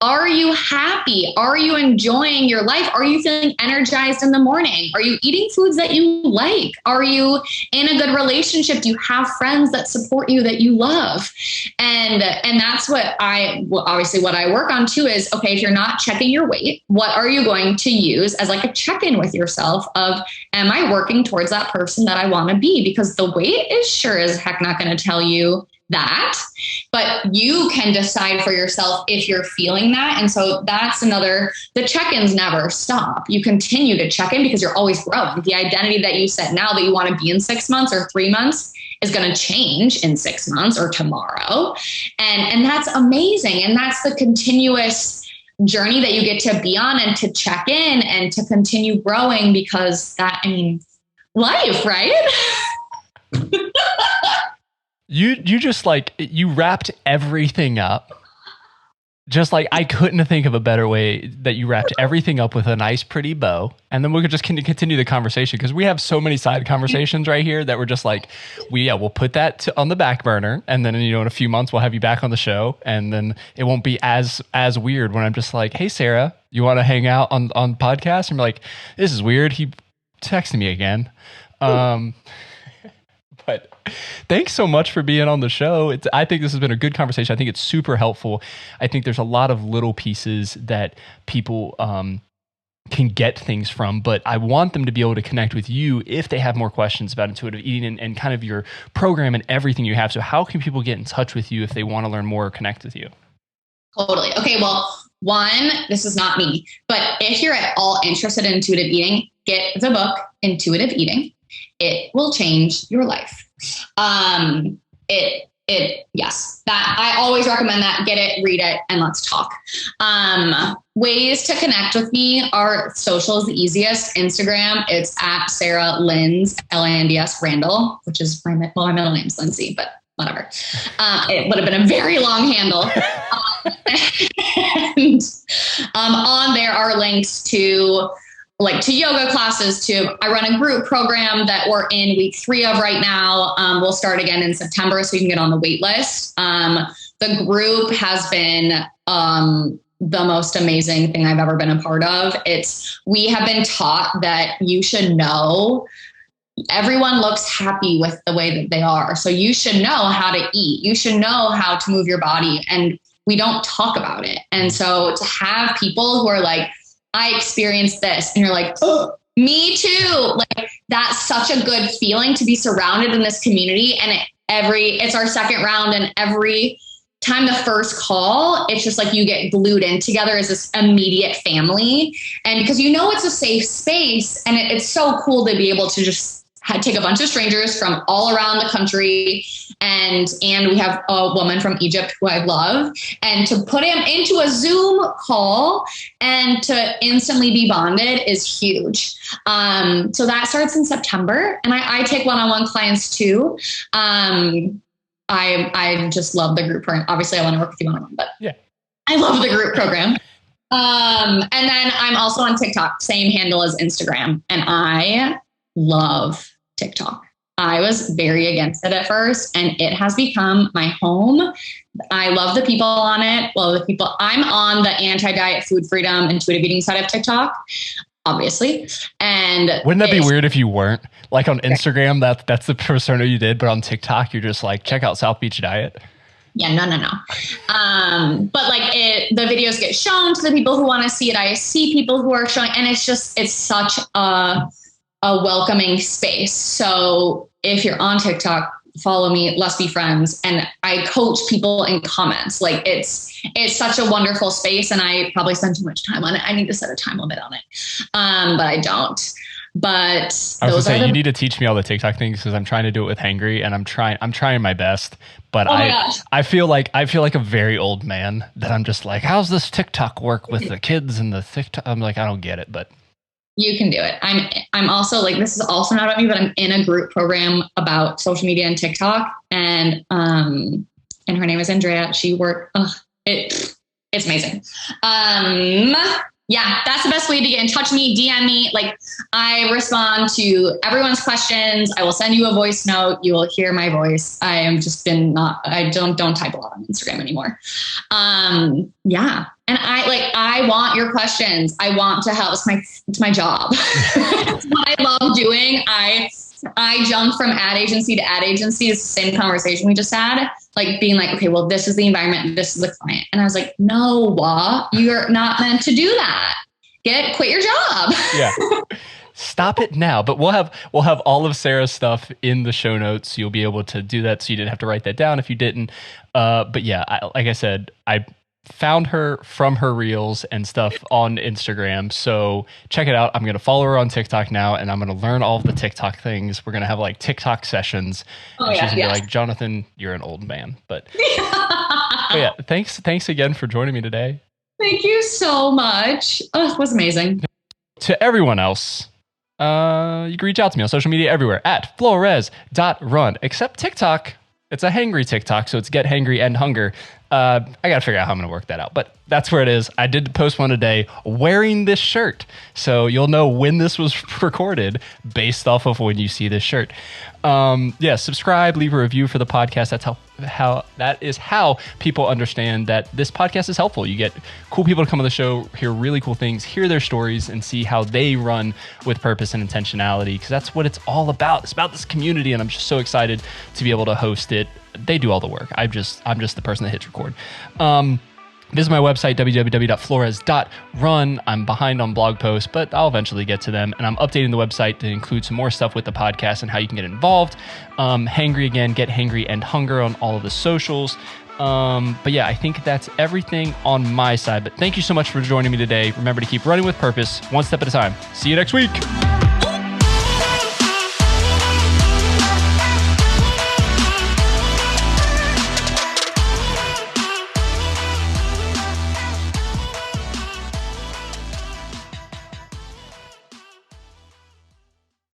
Are you happy? Are you enjoying your life? Are you feeling energized in the morning? Are you eating foods that you like? Are you in a good relationship? Do you have friends that support you, that you love? And that's what obviously what I work on too is, okay, if you're not checking your weight, what are you going to use as like a check-in with yourself of, am I working towards that person that I want to be? Because the weight is sure as heck not going to tell you that, but you can decide for yourself if you're feeling that. And so that's the check-ins never stop. You continue to check in because you're always growing. The identity that you set now that you want to be in 6 months or 3 months is going to change in 6 months or tomorrow. And that's amazing. And that's the continuous journey that you get to be on and to check in and to continue growing, because life, right? You just like, you wrapped everything up. Just like, I couldn't think of a better way that you wrapped everything up with a nice, pretty bow. And then we could just continue the conversation, because we have so many side conversations right here that we're just like, we'll put that on the back burner. And then, in a few months, we'll have you back on the show. And then it won't be as weird when I'm just like, hey, Sarah, you want to hang out on podcast? And we're like, this is weird. He texted me again. But thanks so much for being on the show. I think this has been a good conversation. I think it's super helpful. I think there's a lot of little pieces that people can get things from, but I want them to be able to connect with you if they have more questions about intuitive eating and kind of your program and everything you have. So how can people get in touch with you if they want to learn more or connect with you? Totally. Okay. Well, one, this is not me, but if you're at all interested in intuitive eating, get the book, Intuitive Eating. It will change your life. Yes, that I always recommend that. Get it, read it, and let's talk. Ways to connect with me are social is the easiest. Instagram, it's at Sarah Linds, Lands Randall, which is my middle name's Lindsay, but whatever. It would have been a very long handle. And on there are links to yoga classes, I run a group program that we're in week 3 of right now. We'll start again in September so you can get on the wait list. The group has been the most amazing thing I've ever been a part of. We have been taught that you should know everyone looks happy with the way that they are. So you should know how to eat. You should know how to move your body. And we don't talk about it. And so to have people who are like, I experienced this, and you're like, oh, Me too. Like that's such a good feeling to be surrounded in this community. And it's our second round, and every time the first call, it's just like you get glued in together as this immediate family. And because it's a safe space, and it's so cool to be able to just take a bunch of strangers from all around the country. And we have a woman from Egypt who I love, and to put him into a Zoom call and to instantly be bonded is huge. So that starts in September, and I take one-on-one clients too. I just love the group program. Obviously I want to work with you one-on-one, but yeah, I love the group program. And then I'm also on TikTok, same handle as Instagram. And I love TikTok. I was very against it at first, and it has become my home. I love the people on it. I'm on the anti-diet, food freedom, intuitive eating side of TikTok, obviously. And wouldn't that be weird if you weren't? Like on Instagram, that's the persona you did, but on TikTok, you're just like, check out South Beach Diet. Yeah, no. But like the videos get shown to the people who want to see it. I see people who are showing, and it's such a welcoming space. So if you're on TikTok, follow me, let's be friends. And I coach people in comments. Like it's such a wonderful space, and I probably spend too much time on it. I need to set a time limit on it. But I don't. But I was gonna say, you need to teach me all the TikTok things, because I'm trying to do it with Hangry, and I'm trying my best. But I feel like a very old man that I'm just like, how's this TikTok work with the kids and the TikTok? I'm like, I don't get it, but you can do it. I'm also like, this is also not about me, but I'm in a group program about social media and TikTok, and her name is Andrea. She worked. It's amazing. Yeah, that's the best way to get in touch with me. DM me. Like, I respond to everyone's questions. I will send you a voice note. You will hear my voice. I am just I don't type a lot on Instagram anymore. Yeah. And I want your questions. I want to help. It's my job. It's what I love doing. I jump from ad agency to ad agency. It's the same conversation we just had. Like being like, okay, well, this is the environment, this is the client. And I was like, no, you're not meant to do that. Quit your job. Yeah. Stop it now. But we'll have all of Sarah's stuff in the show notes. You'll be able to do that, so you didn't have to write that down if you didn't. But yeah, like I said, I found her from her reels and stuff on Instagram. So check it out. I'm going to follow her on TikTok now, and I'm going to learn all of the TikTok things. We're going to have like TikTok sessions. And she's going to be like, Jonathan, you're an old man. But yeah, thanks again for joining me today. Thank you so much. Oh, it was amazing. To everyone else, you can reach out to me on social media everywhere at flores.run, except TikTok. It's a hangry TikTok, so it's get hangry and hunger. I got to figure out how I'm going to work that out, but that's where it is. I did post one today wearing this shirt, so you'll know when this was recorded based off of when you see this shirt. Yeah, subscribe, leave a review for the podcast. That's that is how people understand that this podcast is helpful. You get cool people to come on the show, hear really cool things, hear their stories, and see how they run with purpose and intentionality, because that's what it's all about. It's about this community, and I'm just so excited to be able to host it. They do all the work. I'm just the person that hits record. Visit my website, www.flores.run. I'm behind on blog posts, but I'll eventually get to them. And I'm updating the website to include some more stuff with the podcast and how you can get involved. Hangry again, get hangry and hunger on all of the socials. But yeah, I think that's everything on my side. But thank you so much for joining me today. Remember to keep running with purpose, one step at a time. See you next week.